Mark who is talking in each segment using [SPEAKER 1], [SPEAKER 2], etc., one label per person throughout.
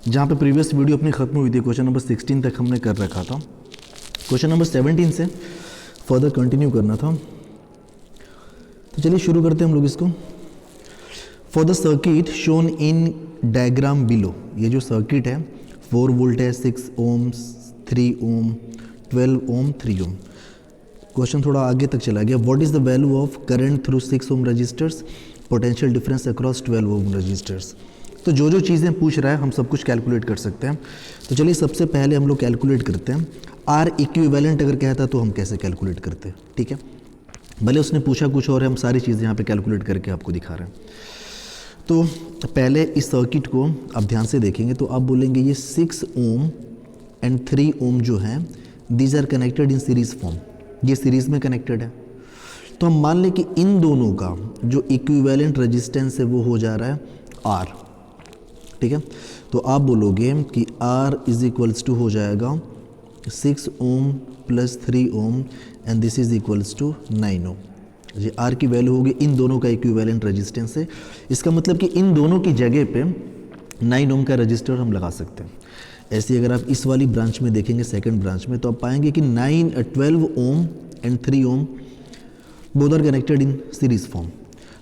[SPEAKER 1] जहाँ पे previous video अपनी खत्म हुई थी, क्वेश्चन नंबर 16 तक हमने कर रखा था। क्वेश्चन नंबर 17 से फर्दर कंटिन्यू करना था। तो चलिए शुरू करते हैं हम लोग इसको। For the circuit shown in diagram below, ये जो सर्किट है 4 वोल्ट है, 6 ओम, 3 ओम, 12 ओम, 3 ओम। क्वेश्चन थोड़ा आगे तक चला गया। What is the value of current through 6 ohm resistors, potential difference across 12 ohm resistors. तो जो जो चीज़ें पूछ रहा है हम सब कुछ कैलकुलेट कर सकते हैं। तो चलिए सबसे पहले हम लोग कैलकुलेट करते हैं। आर इक्विवेलेंट अगर कहता तो हम कैसे कैलकुलेट करते हैं, ठीक है। भले उसने पूछा कुछ और है, हम सारी चीज़ें यहाँ पे कैलकुलेट करके आपको दिखा रहे हैं। तो पहले इस सर्किट को आप ध्यान से देखेंगे तो आप बोलेंगे ये 6 ओम एंड 3 ओम जो हैं these are connected in series form, ये सीरीज़ में कनेक्टेड है। तो हम मान लें कि इन दोनों का जो इक्विवेलेंट रेजिस्टेंस है वो हो जा रहा है आर, ठीक है। तो आप बोलोगे कि R इज इक्वल्स टू हो जाएगा 6 ohm plus 3 ohm and this is equals to 9 ohm. ये R की वैल्यू होगी इन दोनों का इक्विवेलेंट रेजिस्टेंस है। इसका मतलब कि इन दोनों की जगह पे 9 ओम का रजिस्टर हम लगा सकते हैं। ऐसे अगर आप इस वाली ब्रांच में देखेंगे, सेकंड ब्रांच में, तो आप पाएंगे कि 12 ohm and 3 ohm both are connected in series form.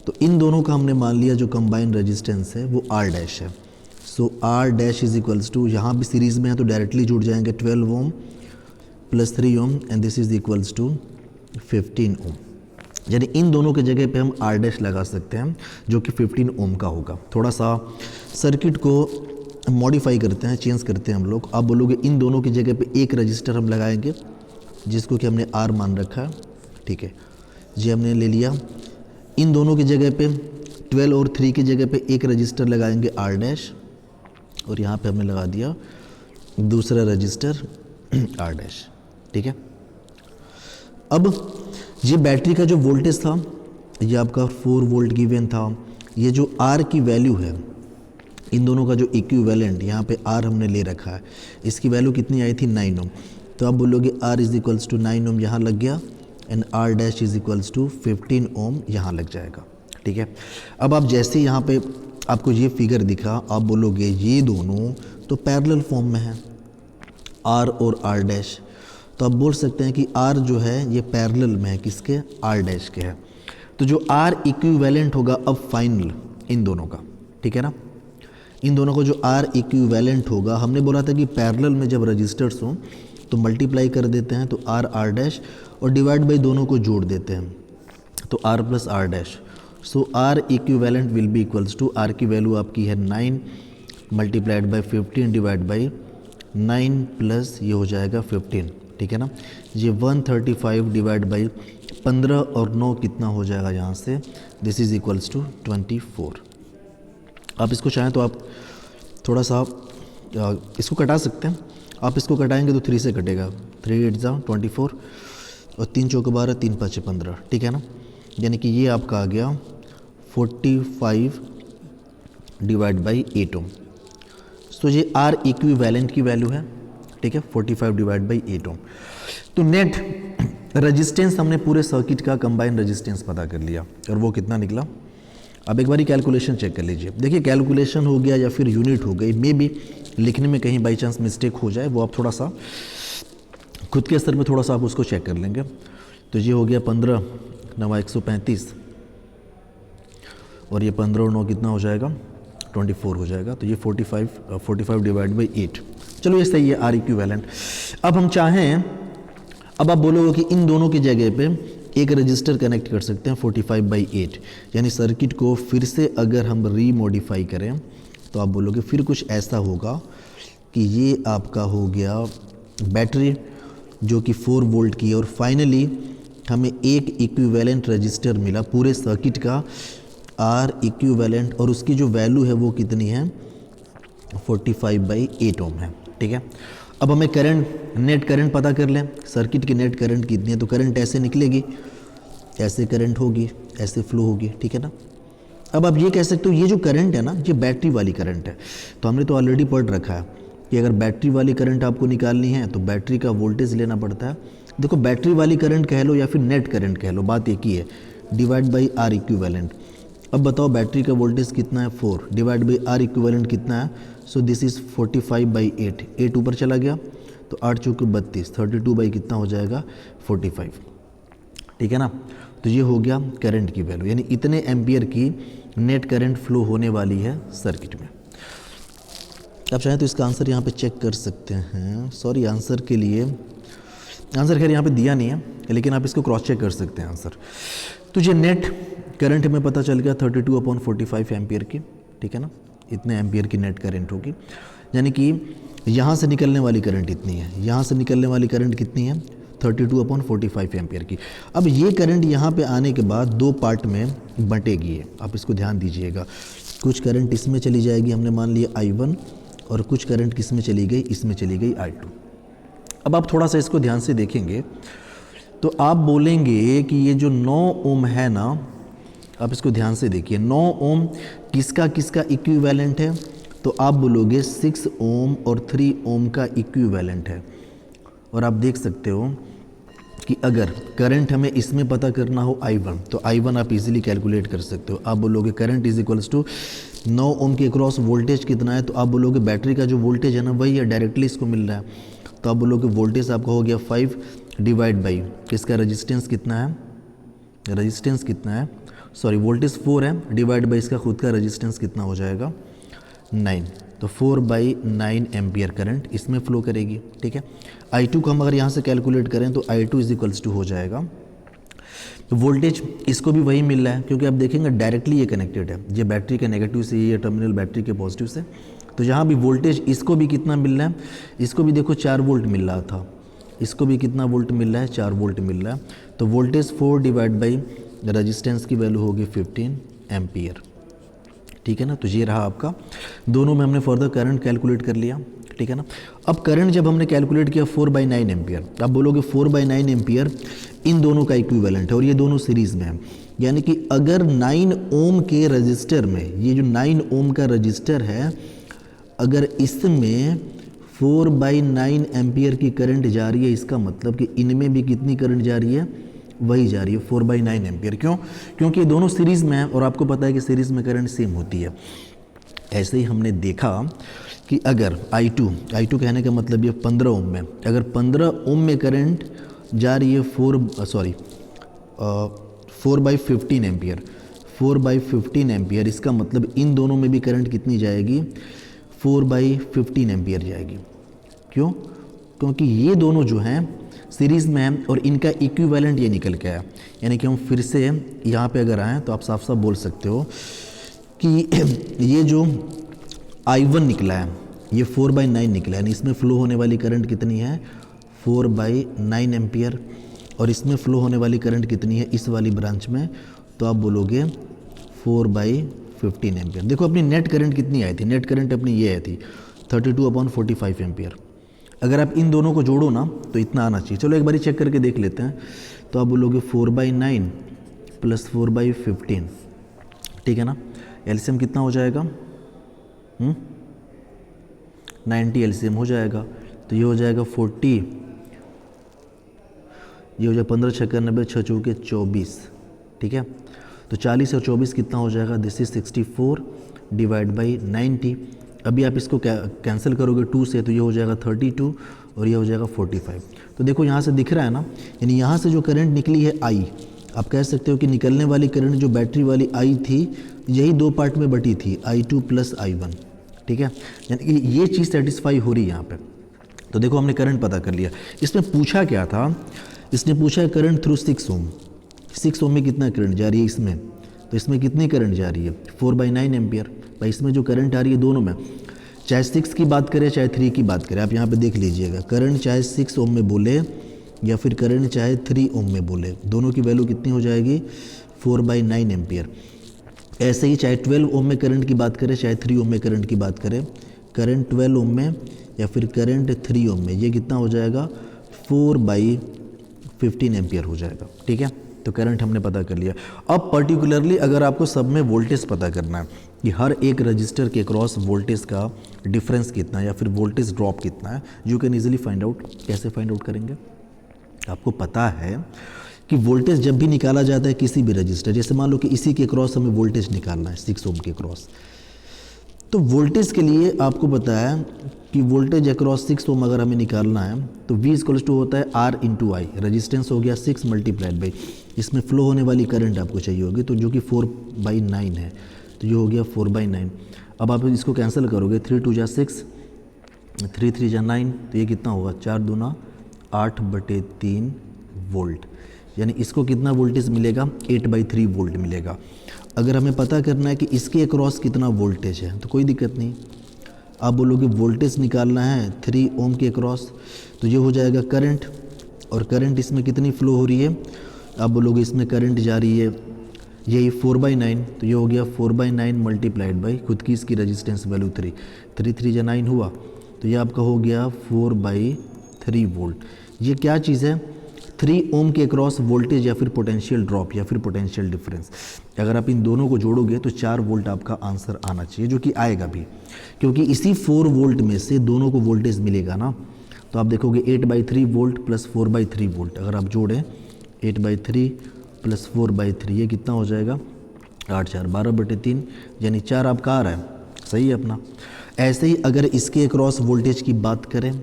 [SPEAKER 1] तो इन दोनों का हमने मान लिया जो कंबाइंड रेजिस्टेंस है वो R डैश है। So R dash is equals to, यहाँ भी सीरीज़ में है तो डायरेक्टली जुड़ जाएंगे 12 ohm plus 3 ohm and this is equals to 15 ohm. यानी इन दोनों के जगह पे हम R डैश लगा सकते हैं जो कि 15 ओम का होगा। थोड़ा सा सर्किट को मॉडिफाई करते हैं, चेंज करते हैं हम लोग। आप बोलोगे इन दोनों की जगह पे एक रजिस्टर हम लगाएंगे जिसको कि हमने R मान रखा है, ठीक है। ये हमने ले लिया। इन दोनों की जगह पे 12 और 3 की जगह पे एक रजिस्टर लगाएंगे R डैश, और यहाँ पे हमने लगा दिया दूसरा रजिस्टर R डैश, ठीक है। अब ये बैटरी का जो वोल्टेज था ये आपका 4 वोल्ट गिवन था। ये जो R की वैल्यू है, इन दोनों का जो इक्विवेलेंट यहाँ पे R हमने ले रखा है, इसकी वैल्यू कितनी आई थी 9 ओम। तो आप बोलोगे R is equals to 9 ohm यहाँ लग गया and R dash is equals to 15 ohm यहाँ लग जाएगा, ठीक है। अब आप जैसे यहाँ पे आपको ये फिगर दिखा, आप बोलोगे ये दोनों तो पैरेलल फॉर्म में है R और R डैश। तो आप बोल सकते हैं कि R जो है ये पैरेलल में है किसके, R डैश के है। तो जो R इक्विवेलेंट होगा अब फाइनल इन दोनों का, ठीक है ना। इन दोनों का जो R इक्विवेलेंट होगा, हमने बोला था कि पैरेलल में जब रजिस्टर्स हों तो मल्टीप्लाई कर देते हैं तो R डैश और डिवाइड बाई दोनों को जोड़ देते हैं तो R plus R dash. So R equivalent will be equals to, R की वैल्यू आपकी है 9 multiplied by 15 divide by 9 plus ये हो जाएगा 15, ठीक है ना। ये 135 डिवाइड बाई 15 और 9 कितना हो जाएगा यहाँ से, दिस इज इक्वल्स टू 24। आप इसको चाहें तो आप थोड़ा सा इसको कटा सकते हैं। आप इसको कटाएंगे तो 3 से कटेगा, 3 8 जा 24 और 3 चौक 12, 3 5 15, ठीक है ना। यानी कि ये आपका आ गया 45 डिवाइड बाई 8 ओम। तो ये R इक्विवेलेंट की वैल्यू है, ठीक है, 45 डिवाइड बाई 8 ओम। तो नेट रेजिस्टेंस हमने पूरे सर्किट का कंबाइंड रेजिस्टेंस पता कर लिया और वो कितना निकला। अब एक बारी कैलकुलेशन चेक कर लीजिए। देखिए कैलकुलेशन हो गया या फिर यूनिट हो गई, मे बी लिखने में कहीं बाई चांस मिस्टेक हो जाए, वो आप थोड़ा सा खुद के स्तर पे थोड़ा सा आप उसको चेक कर लेंगे। तो ये हो गया 15 9 135 और ये 15 और 9 कितना हो जाएगा 24 हो जाएगा। तो ये 45 डिवाइड बाई 8, चलो ये सही है R इक्विवेलेंट। अब हम चाहें, अब आप बोलोगे कि इन दोनों की जगह पे एक रजिस्टर कनेक्ट कर सकते हैं 45 बाई 8, यानी सर्किट को फिर से अगर हम रीमॉडिफाई करें तो आप बोलोगे फिर कुछ ऐसा होगा कि ये आपका हो गया बैटरी जो कि 4 वोल्ट की है और फाइनली हमें एक इक्विवेलेंट रजिस्टर मिला पूरे सर्किट का R इक्विवेलेंट, और उसकी जो वैल्यू है वो कितनी है 45 बाई 8 ओम है, ठीक है। अब हमें करंट, नेट करंट पता कर लें, सर्किट की नेट करंट कितनी है। तो करंट ऐसे निकलेगी, ऐसे करंट होगी, ऐसे फ्लो होगी, ठीक है ना। अब आप ये कह सकते हो ये जो करंट है ना ये बैटरी वाली करंट है। तो हमने तो ऑलरेडी पढ़ रखा है कि अगर बैटरी वाली करंट आपको निकालनी है तो बैटरी का वोल्टेज लेना पड़ता है। देखो बैटरी वाली करंट कह लो या फिर नेट करंट कह लो, बात एक ही है, डिवाइड बाई R इक्विवेलेंट। अब बताओ बैटरी का वोल्टेज कितना है 4 डिवाइड बाई आर इक्विवेलेंट कितना है, सो दिस इज़ 45/8, 8 ऊपर चला गया तो 8 चौके 32, 32 बाई कितना हो जाएगा 45, ठीक है ना। तो ये हो गया करंट की वैल्यू, यानी इतने एम्पियर की नेट करंट फ्लो होने वाली है सर्किट में। आप चाहें तो इसका आंसर यहाँ पे चेक कर सकते हैं, सॉरी आंसर के लिए आंसर खैर यहाँ पे दिया नहीं है, लेकिन आप इसको क्रॉस चेक कर सकते हैं आंसर। तो ये नेट करंट हमें पता चल गया 32/45 एम्पियर की, ठीक है ना, इतने एम्पियर की नेट करंट होगी, यानी कि यहाँ से निकलने वाली करंट इतनी है, यहाँ से निकलने वाली करंट कितनी है 32/45 एम्पियर की। अब ये करंट यहाँ पे आने के बाद दो पार्ट में बंटेगी है, आप इसको ध्यान दीजिएगा। कुछ करंट इसमें चली जाएगी, हमने मान लिया I1, और कुछ करंट किस में चली गई, इसमें चली गई I2। अब आप थोड़ा सा इसको ध्यान से देखेंगे तो आप बोलेंगे कि ये जो 9 ओम है ना, आप इसको ध्यान से देखिए, 9 ओम किसका किसका इक्विवेलेंट है, तो आप बोलोगे 6 ओम और 3 ओम का इक्विवेलेंट है। और आप देख सकते हो कि अगर करंट हमें इसमें पता करना हो I1, तो I1 आप इजीली कैलकुलेट कर सकते हो। आप बोलोगे करंट इज इक्वल्स टू 9 ओम के अक्रॉस वोल्टेज कितना है, तो आप बोलोगे बैटरी का जो वोल्टेज है ना वही है, डायरेक्टली इसको मिल रहा है। तो आप बोलोगे वोल्टेज आपका हो गया 5 डिवाइड बाई इसका रेजिस्टेंस कितना है, रेजिस्टेंस कितना है, सॉरी वोल्टेज 4 है, डिवाइड बाई इसका खुद का रेजिस्टेंस कितना हो जाएगा 9, तो 4/9 एम्पियर करंट इसमें फ्लो करेगी, ठीक है। I2 को हम अगर यहाँ से कैलकुलेट करें तो I2 इज इक्वल्स टू हो जाएगा, तो वोल्टेज इसको भी वही मिल रहा है, क्योंकि आप देखेंगे डायरेक्टली ये कनेक्टेड है, ये बैटरी के नेगेटिव से, ये टर्मिनल बैटरी के पॉजिटिव से। तो यहाँ भी वोल्टेज इसको भी कितना मिल रहा है, इसको भी देखो 4 वोल्ट मिल रहा था, इसको भी कितना वोल्ट मिल रहा है 4 वोल्ट मिल रहा है। तो वोल्टेज 4 डिवाइड बाई रेजिस्टेंस की वैल्यू होगी 15 एम्पियर, ठीक है ना। तो ये रहा आपका, दोनों में हमने फर्दर करंट कैलकुलेट कर लिया, ठीक है ना। अब करंट जब हमने कैलकुलेट किया 4/9 एम्पियर, आप बोलोगे 4/9 एम्पियर इन दोनों का इक्विवेलेंट है और ये दोनों सीरीज़ में है, यानी कि अगर 9 ओम के रजिस्टर में, ये जो 9 ओम का रजिस्टर है, अगर इसमें 4/9 एम्पियर की करंट जा रही है, इसका मतलब कि इनमें भी कितनी करंट जा रही है, वही जा रही है 4/9 एम्पियर। क्यों? क्योंकि ये दोनों सीरीज़ में है और आपको पता है कि सीरीज़ में करंट सेम होती है। ऐसे ही हमने देखा कि अगर I2 कहने का मतलब ये 15 ओम में, अगर 15 ओम में करंट जा रही है 4/15 एम्पियर, 4/15 एम्पियर, इसका मतलब इन दोनों में भी करंट कितनी जाएगी 4/15 एम्पियर जाएगी। क्यों? क्योंकि ये दोनों जो हैं सीरीज़ में हैं और इनका इक्विवेलेंट ये निकल के आया। यानी कि हम फिर से यहाँ पे अगर आएँ तो आप साफ साफ बोल सकते हो कि ये जो I1 निकला है ये 4/9 निकला है, यानी इसमें फ़्लो होने वाली करंट कितनी है 4/9 एम्पियर, और इसमें फ़्लो होने वाली करंट कितनी है इस वाली ब्रांच में, तो आप बोलोगे 4/15 एम्पियर। देखो अपनी नेट करंट कितनी आई थी, नेट करंट अपनी ये आई थी 32/45 एम्पियर। अगर आप इन दोनों को जोड़ो ना तो इतना आना चाहिए। चलो एक बारी चेक करके देख लेते हैं। तो आप बोलोगे 4/9 प्लस 4/15, ठीक है ना। एलसीएम कितना हो जाएगा 90 एलसीएम हो जाएगा। तो ये हो जाएगा 40, ये हो जाएगा 15 छक्का 90, 6 चौके 24, ठीक है। तो 40 और 24 कितना हो जाएगा, दिस इज 64 डिवाइड बाई 90। अभी आप इसको कैंसिल करोगे 2 से, तो ये हो जाएगा 32 और ये हो जाएगा 45। तो देखो यहाँ से दिख रहा है ना, यानी यहाँ से जो करंट निकली है I, आप कह सकते हो कि निकलने वाली करंट जो बैटरी वाली I थी यही दो पार्ट में बटी थी, I2 प्लस I1, ठीक है। यानी कि ये चीज़ सेटिस्फाई हो रही है यहाँ पे। तो देखो हमने करंट पता कर लिया। इसमें पूछा क्या था, इसने पूछा है करंट थ्रू 6 ओम, 6 ओम में कितना करंट जा रही है इसमें, तो इसमें कितनी करंट जा रही है 4/9 एम्पियर। भाई इसमें जो करंट आ रही है दोनों में, चाहे 6 की बात करें चाहे 3 की बात करें, आप यहाँ पे देख लीजिएगा, करंट चाहे 6 ओम में बोले या फिर करंट चाहे 3 ओम में बोले, दोनों की वैल्यू कितनी हो जाएगी 4/9 एम्पियर। ऐसे ही चाहे 12 ओम में करंट की बात करें चाहे 3 ओम में करंट की बात करें, करंट 12 ओम में या फिर करंट 3 ओम में, ये कितना हो जाएगा 4/15 एम्पियर हो जाएगा, ठीक है। तो करंट हमने पता कर लिया। अब पर्टिकुलरली अगर आपको सब में वोल्टेज पता करना है कि हर एक रजिस्टर के क्रॉस वोल्टेज का डिफरेंस कितना है या फिर वोल्टेज ड्रॉप कितना है, you can easily find out. कैसे फाइंड आउट करेंगे, आपको पता है कि वोल्टेज जब भी निकाला जाता है किसी भी रजिस्टर, जैसे मान लो कि इसी के क्रॉस हमें वोल्टेज निकालना है 6 ओम के क्रॉस, तो वोल्टेज के लिए आपको बताया कि वोल्टेज अक्रॉस 6 ओम अगर हमें निकालना है तो V इक्वल्स टू होता है R इंटू आई, रजिस्टेंस हो गया 6 मल्टीप्लाइड बाई, इसमें फ्लो होने वाली करंट आपको चाहिए होगी, तो जो कि 4/9 है, तो ये हो गया 4/9। अब आप इसको कैंसिल करोगे, 3 2 जा 6, 3 3 जा 9, तो ये कितना होगा 4 दूना 8/3 वोल्ट, यानी इसको कितना वोल्टेज मिलेगा 8/3 वोल्ट मिलेगा। अगर हमें पता करना है कि इसके अक्रॉस कितना वोल्टेज है तो कोई दिक्कत नहीं, आप बोलोगे वोल्टेज निकालना है 3 ओम के अक्रॉस, तो ये हो जाएगा करंट, और करंट इसमें कितनी फ्लो हो रही है, आप बोलोगे इसमें करंट जा रही है यही 4/9, तो ये हो गया 4/9 मल्टीप्लाइड बाई खुद की इसकी रजिस्टेंस वैल्यू 3, 3 3 जा 9 हुआ, तो ये आपका हो गया 4/3 वोल्ट। ये क्या चीज़ है, 3 ओम के अक्रॉस वोल्टेज या फिर पोटेंशियल ड्रॉप या फिर पोटेंशियल डिफरेंस। अगर आप इन दोनों को जोड़ोगे तो 4 वोल्ट आपका आंसर आना चाहिए, जो कि आएगा भी, क्योंकि इसी 4 वोल्ट में से दोनों को वोल्टेज मिलेगा ना। तो आप देखोगे 8/3 वोल्ट प्लस 4/3 वोल्ट, अगर आप जोड़ें 8/3 प्लस 4/3, ये कितना हो जाएगा 8 4 12/3, यानी 4 आपका आ रहा है, सही है अपना। ऐसे ही अगर इसके अक्रॉस वोल्टेज की बात करें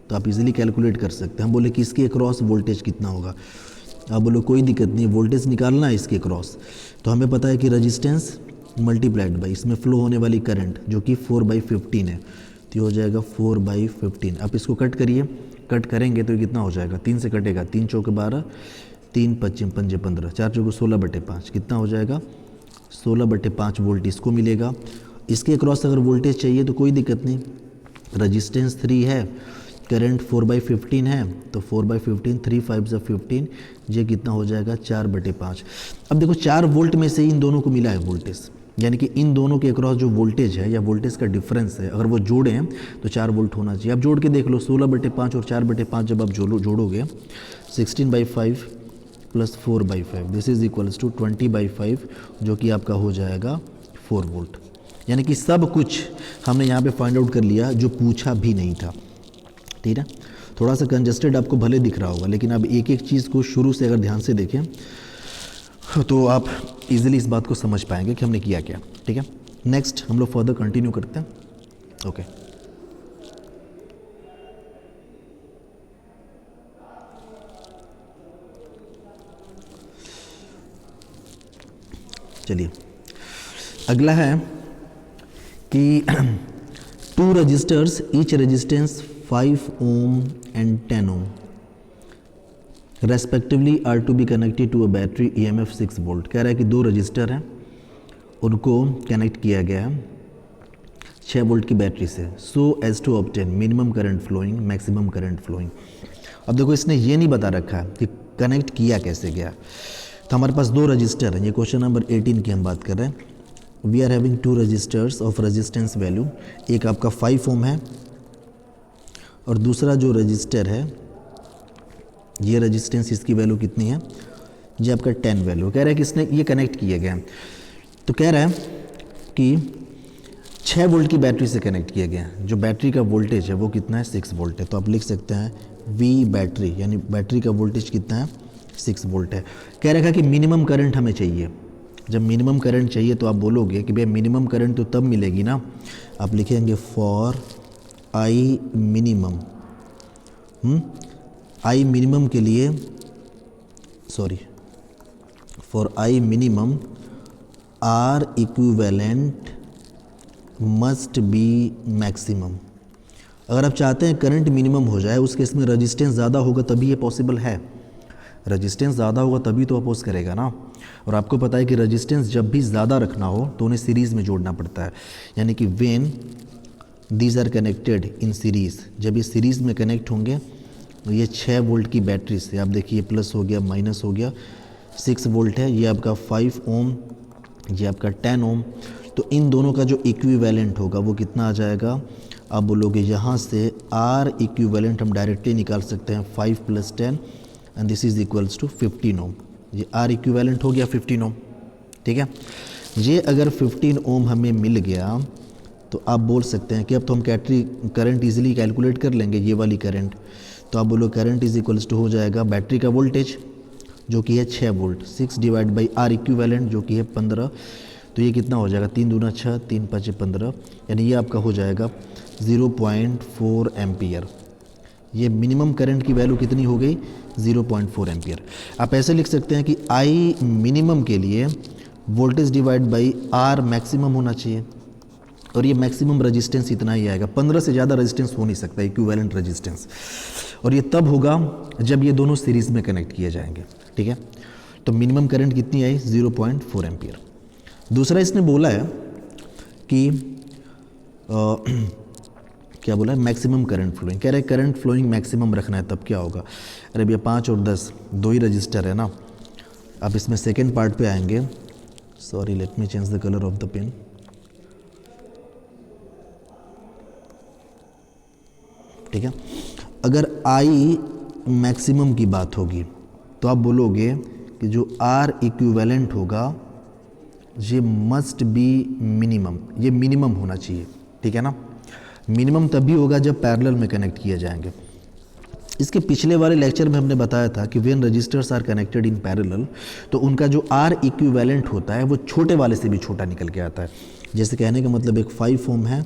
[SPEAKER 1] तो आप इजीली कैलकुलेट कर सकते हैं। हम बोले कि इसके अक्रॉस वोल्टेज कितना होगा, आप बोलो कोई दिक्कत नहीं, वोल्टेज निकालना है इसके क्रॉस, तो हमें पता है कि रजिस्टेंस मल्टीप्लाइड बाई इसमें फ्लो होने वाली करंट जो कि 4/15 है, तो ये हो जाएगा 4/15। आप इसको कट करिए, कट करेंगे तो ये कितना हो जाएगा, 3 से कटेगा, 3 चौके 12, 3 5 5 15, 4 चौके 16/5, कितना हो जाएगा 16/5 वोल्ट इसको मिलेगा। इसके क्रॉस अगर वोल्टेज चाहिए तो कोई दिक्कत नहीं, रजिस्टेंस 3 है, करंट 4/15 है, तो 4/15, 3 5 जा 15, ये कितना हो जाएगा 4/5। अब देखो 4 वोल्ट में से इन दोनों को मिला है वोल्टेज, यानी कि इन दोनों के अक्रॉस जो वोल्टेज है या वोल्टेज का डिफरेंस है, अगर वो जोड़ें तो 4 वोल्ट होना चाहिए। अब जोड़ के देख लो, 16/5 और 4/5 जब आप जोड़ोगे 16/5 plus 4/5, this is equals to 20/5, जो कि आपका हो जाएगा 4 वोल्ट। यानी कि सब कुछ हमने यहाँ पे फाइंड आउट कर लिया जो पूछा भी नहीं था, ठीक है। थोड़ा सा कंजस्टेड आपको भले दिख रहा होगा, लेकिन अब एक एक चीज़ को शुरू से अगर ध्यान से देखें तो आप इजीली इस बात को समझ पाएंगे कि हमने किया क्या, ठीक है। नेक्स्ट हम लोग फर्दर कंटिन्यू करते हैं, ओके। चलिए अगला है कि 2 resistors, each resistance 5 ohm and 10 ohm respectively are to be connected to a battery EMF 6 volt। कह रहा है कि 2 रजिस्टर हैं, उनको कनेक्ट किया गया है 6 वोल्ट की बैटरी से, so as to obtain minimum current flowing, maximum current flowing। अब देखो इसने ये नहीं बता रखा है कि कनेक्ट किया कैसे गया, तो हमारे पास 2 रजिस्टर हैं, ये क्वेश्चन नंबर 18 की हम बात कर रहे हैं। We are having 2 resistors of resistance value, एक आपका 5 ओम है और दूसरा जो रजिस्टर है ये रजिस्टेंस इसकी वैल्यू कितनी है, ये आपका 10 वैल्यू। कह रहा है कि इसने ये कनेक्ट किया गया है, तो कह रहा है कि 6 वोल्ट की बैटरी से कनेक्ट किया गया है, जो बैटरी का वोल्टेज है वो कितना है 6 वोल्ट है, तो आप लिख सकते हैं वी बैटरी, यानी बैटरी का वोल्टेज कितना है 6 वोल्ट है। कह रखा कि मिनिमम करंट हमें चाहिए, जब मिनिमम करंट चाहिए तो आप बोलोगे कि भैया मिनिमम करंट तो तब मिलेगी ना, आप लिखेंगे for I minimum, I minimum के लिए sorry for I minimum R equivalent must be maximum. अगर आप चाहते हैं करंट मिनिमम हो जाए, उस केस में रजिस्टेंस ज़्यादा होगा तभी ये पॉसिबल है, रजिस्टेंस ज़्यादा होगा तभी तो अपोज करेगा ना। और आपको पता है कि रजिस्टेंस जब भी ज़्यादा रखना हो तो उन्हें सीरीज़ में जोड़ना पड़ता है, यानी कि when these are connected in series, जब ये सीरीज़ में कनेक्ट होंगे तो ये 6 वोल्ट की बैटरी से, आप देखिए प्लस हो गया माइनस हो गया, 6 वोल्ट है, ये आपका 5 ओम, ये आपका 10 ओम, तो इन दोनों का जो इक्विवेलेंट होगा वो कितना आ जाएगा, आप बोलोगे यहाँ से आर इक्विवेलेंट हम डायरेक्टली निकाल सकते हैं 5 + 10 and this is equals to 15 ohm. ये आर इक्विवेलेंट हो गया 15 ओम, ठीक है। ये अगर 15 ओम हमें मिल गया तो आप बोल सकते हैं कि अब तो हम करंट इजीली कैलकुलेट कर लेंगे, ये वाली करंट, तो आप बोलो करंट इज इक्वल्स टू हो जाएगा बैटरी का वोल्टेज जो कि है 6 volt, 6 divide by R equivalent जो कि है 15, तो ये कितना हो जाएगा 3 दूना 6, 3 5 15, यानी ये आपका हो जाएगा 0.4 एम्पियर। ये मिनिमम करंट की वैल्यू कितनी हो गई 0.4 एम्पियर। आप ऐसे लिख सकते हैं कि आई मिनिमम के लिए voltage divide by R maximum होना चाहिए, और ये मैक्सिमम रेजिस्टेंस इतना ही आएगा, 15 से ज़्यादा रेजिस्टेंस हो नहीं सकता इक्विवेलेंट रेजिस्टेंस, और ये तब होगा जब ये दोनों सीरीज़ में कनेक्ट किए जाएंगे। ठीक है, तो मिनिमम करंट कितनी आई 0.4 एम्पियर। दूसरा इसने बोला है कि क्या बोला है मैक्सिमम करंट फ्लोइंग, कह रहे हैं करंट फ्लोइंग मैक्सिमम रखना है, तब क्या होगा। अरे भैया 5 और 10 दो ही रजिस्टर है ना। अब इसमें सेकेंड पार्ट पे आएंगे, sorry let me change the colour of the pen. ठीक है, अगर आई मैक्सिमम की बात होगी तो आप बोलोगे कि जो आर इक्विवेलेंट होगा ये मस्ट बी मिनिमम, ये मिनिमम होना चाहिए। ठीक है ना, मिनिमम तभी होगा जब पैरेलल में कनेक्ट किए जाएंगे। इसके पिछले वाले लेक्चर में हमने बताया था कि when resistors are connected in parallel तो उनका जो आर इक्विवेलेंट होता है वो छोटे वाले से भी छोटा निकल के आता है। जैसे कहने का मतलब एक 5 ओम है,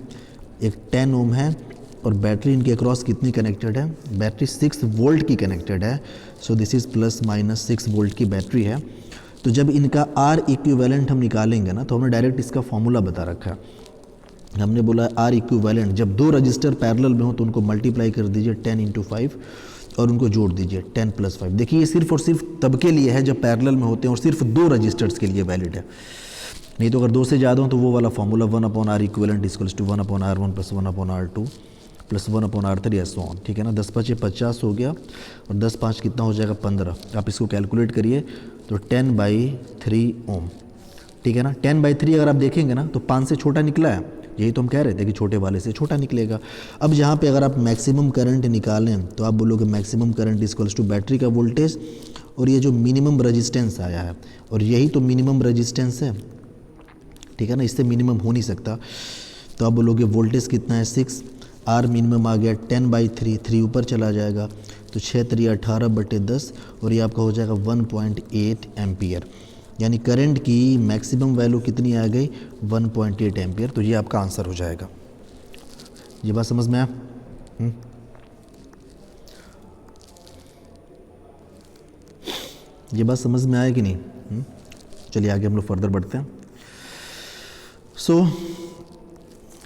[SPEAKER 1] एक 10 ओम है, और बैटरी इनके अक्रॉस कितनी कनेक्टेड है, बैटरी 6 वोल्ट की कनेक्टेड है। So this is plus minus 6 volt की बैटरी है। तो जब इनका आर इक्विवेलेंट हम निकालेंगे ना, तो हमने डायरेक्ट इसका फॉर्मूला बता रखा है। हमने बोला आर इक्विवेलेंट जब दो रजिस्टर पैरेलल में हो तो उनको मल्टीप्लाई कर दीजिए 10 × 5 और उनको जोड़ दीजिए 10 + 5। देखिए ये सिर्फ और सिर्फ तब के लिए है जब पैरेलल में होते हैं और सिर्फ दो रजिस्टर्स के लिए वैलिड है। नहीं तो अगर दो से ज़्यादा हो तो वो वाला formula 1/R equivalent equals to 1/R1 + 1/R2 + 1/R3 ऐसा ऑन। ठीक है ना, 10 × 5 = 50 हो गया, और 10 × 5 कितना हो जाएगा 15। आप इसको कैलकुलेट करिए तो 10/3 ओम। ठीक है ना, 10/3 अगर आप देखेंगे ना तो 5 से छोटा निकला है, यही तो हम कह रहे थे कि छोटे वाले से छोटा निकलेगा। अब यहाँ पे अगर आप मैक्सिमम करंट निकालें तो आप बोलोगे maximum current equals to battery का वोल्टेज और ये जो मिनिमम रेजिस्टेंस आया है, और यही तो मिनिमम रेजिस्टेंस है। ठीक है ना, इससे मिनिमम हो नहीं सकता। तो आप बोलोगे वोल्टेज कितना है 6, आर मिनिमम आ गया 10/3, 3 ऊपर चला जाएगा तो 6 × 3 = 18/10, और ये आपका हो जाएगा 1.8 एम्पियर। यानी करंट की मैक्सिमम वैल्यू कितनी आ गई 1.8 एम्पियर। तो ये आपका आंसर हो जाएगा। ये बात समझ में आया? ये बात समझ में आया कि नहीं? चलिए आगे हम लोग फर्दर बढ़ते हैं। सो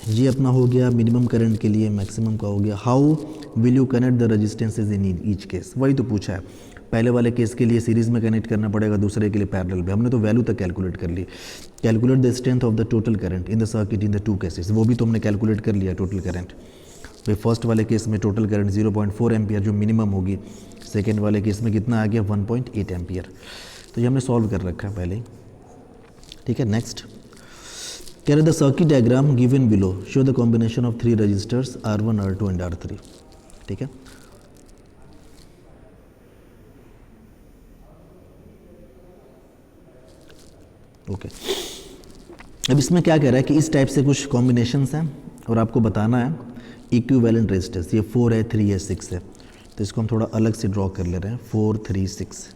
[SPEAKER 1] ये अपना हो गया मिनिमम करंट के लिए, मैक्सिमम का हो गया। How will you connect the resistances in each case, वही तो पूछा है। पहले वाले केस के लिए सीरीज़ में कनेक्ट करना पड़ेगा, दूसरे के लिए पैरेलल में। हमने तो वैल्यू तक कैलकुलेट कर ली। Calculate the strength of the total current in the circuit in the 2 cases, वो भी तो हमने कैलकुलेट कर लिया टोटल करंट। भाई फर्स्ट वाले केस में टोटल करंट 0.4 एम्पियर जो मिनिमम होगी, सेकेंड वाले केस में कितना आ गया 1.8 एम्पियर। तो ये हमने सॉल्व कर रखा है पहले ही। ठीक है, नेक्स्ट कह रहे the circuit diagram given below show the combination of 3 resistors R1, R2 and R3। ठीक है, ओके। अब इसमें क्या कह रहा है कि इस टाइप से कुछ कॉम्बिनेशंस हैं और आपको बताना है इक्विवेलेंट रेजिस्टेंस। ये 4 है, 3 है, 6 है, तो इसको हम थोड़ा अलग से ड्रॉ कर ले रहे हैं। 4 3 6।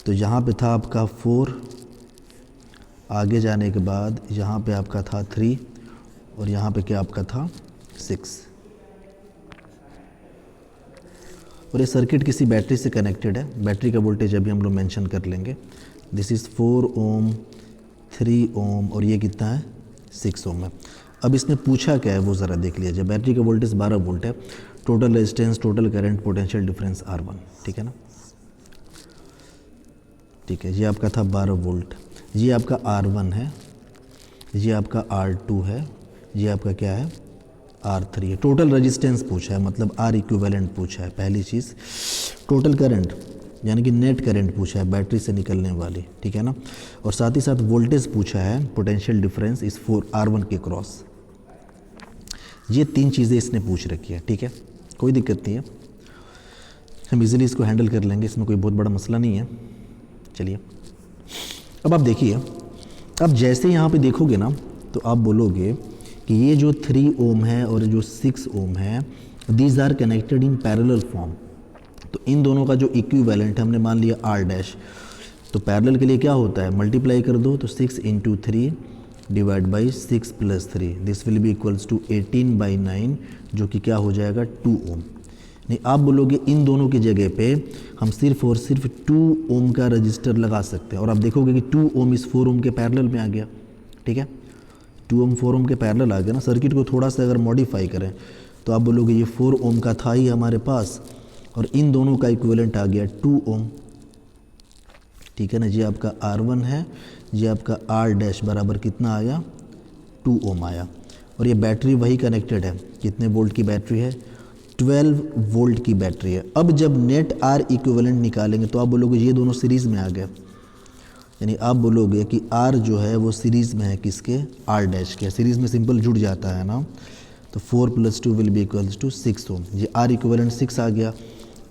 [SPEAKER 1] तो यहाँ पे था आपका 4, आगे जाने के बाद यहाँ पे आपका था 3, और यहाँ पे क्या आपका था 6। और ये सर्किट किसी बैटरी से कनेक्टेड है। बैटरी का वोल्टेज अभी हम लोग मेंशन कर लेंगे। दिस इज़ 4 ओम, 3 ओम, और ये कितना है 6 ओम है। अब इसने पूछा क्या है वो ज़रा देख लीजिए। बैटरी का वोल्टेज 12 वोल्ट है, total resistance, total current, potential difference R1। ठीक है ना, ठीक है। ये आपका था 12 वोल्ट, ये आपका R1 है, ये आपका R2 है, ये आपका क्या है R3 है। टोटल रेजिस्टेंस पूछा है, मतलब R इक्विवेलेंट पूछा है पहली चीज़। टोटल करंट यानी कि नेट करंट पूछा है बैटरी से निकलने वाली। ठीक है ना, और साथ ही साथ वोल्टेज पूछा है, पोटेंशियल डिफरेंस इस 4 R1 के क्रॉस। ये 3 चीज़ें इसने पूछ रखी है। ठीक है, कोई दिक्कत नहीं है, हम इजीली इसको हैंडल कर लेंगे, इसमें कोई बहुत बड़ा मसला नहीं है। चलिए अब आप देखिए, अब जैसे यहाँ पे देखोगे ना तो आप बोलोगे कि ये जो 3 ओम है और जो 6 ओम है, these are connected in parallel form. तो इन दोनों का जो इक्विवेलेंट है हमने मान लिया आर डैश। तो पैरेलल के लिए क्या होता है, मल्टीप्लाई कर दो तो 6 × 3 divide by 6 + 3 this will be equals to 18/9 जो कि क्या हो जाएगा 2 ओम। नहीं आप बोलोगे इन दोनों की जगह पे हम सिर्फ और सिर्फ 2 ओम का रजिस्टर लगा सकते हैं और आप देखोगे कि 2 ओम इस 4 ओम के पैरेलल में आ गया। ठीक है, 2 ओम 4 ओम के पैरेलल आ गया ना। सर्किट को थोड़ा सा अगर मॉडिफाई करें तो आप बोलोगे ये 4 ओम का था ही हमारे पास और इन दोनों का इक्विवेलेंट आ गया 2 ओम। ठीक है ना, ये आपका R1 है, ये आपका R डैश बराबर कितना आया 2 ओम आया। और ये बैटरी वही कनेक्टेड है, कितने वोल्ट की बैटरी है 12 वोल्ट की बैटरी है। अब जब नेट R इक्विवेलेंट निकालेंगे तो आप बोलोगे ये दोनों सीरीज़ में आ गए, यानी आप बोलोगे कि R जो है वो सीरीज़ में है किसके R डैश के। सीरीज़ में सिंपल जुड़ जाता है ना, तो 4 + 2 विल बी इक्वल्स टू 6 ओम। ये R इक्विवेलेंट 6 आ गया।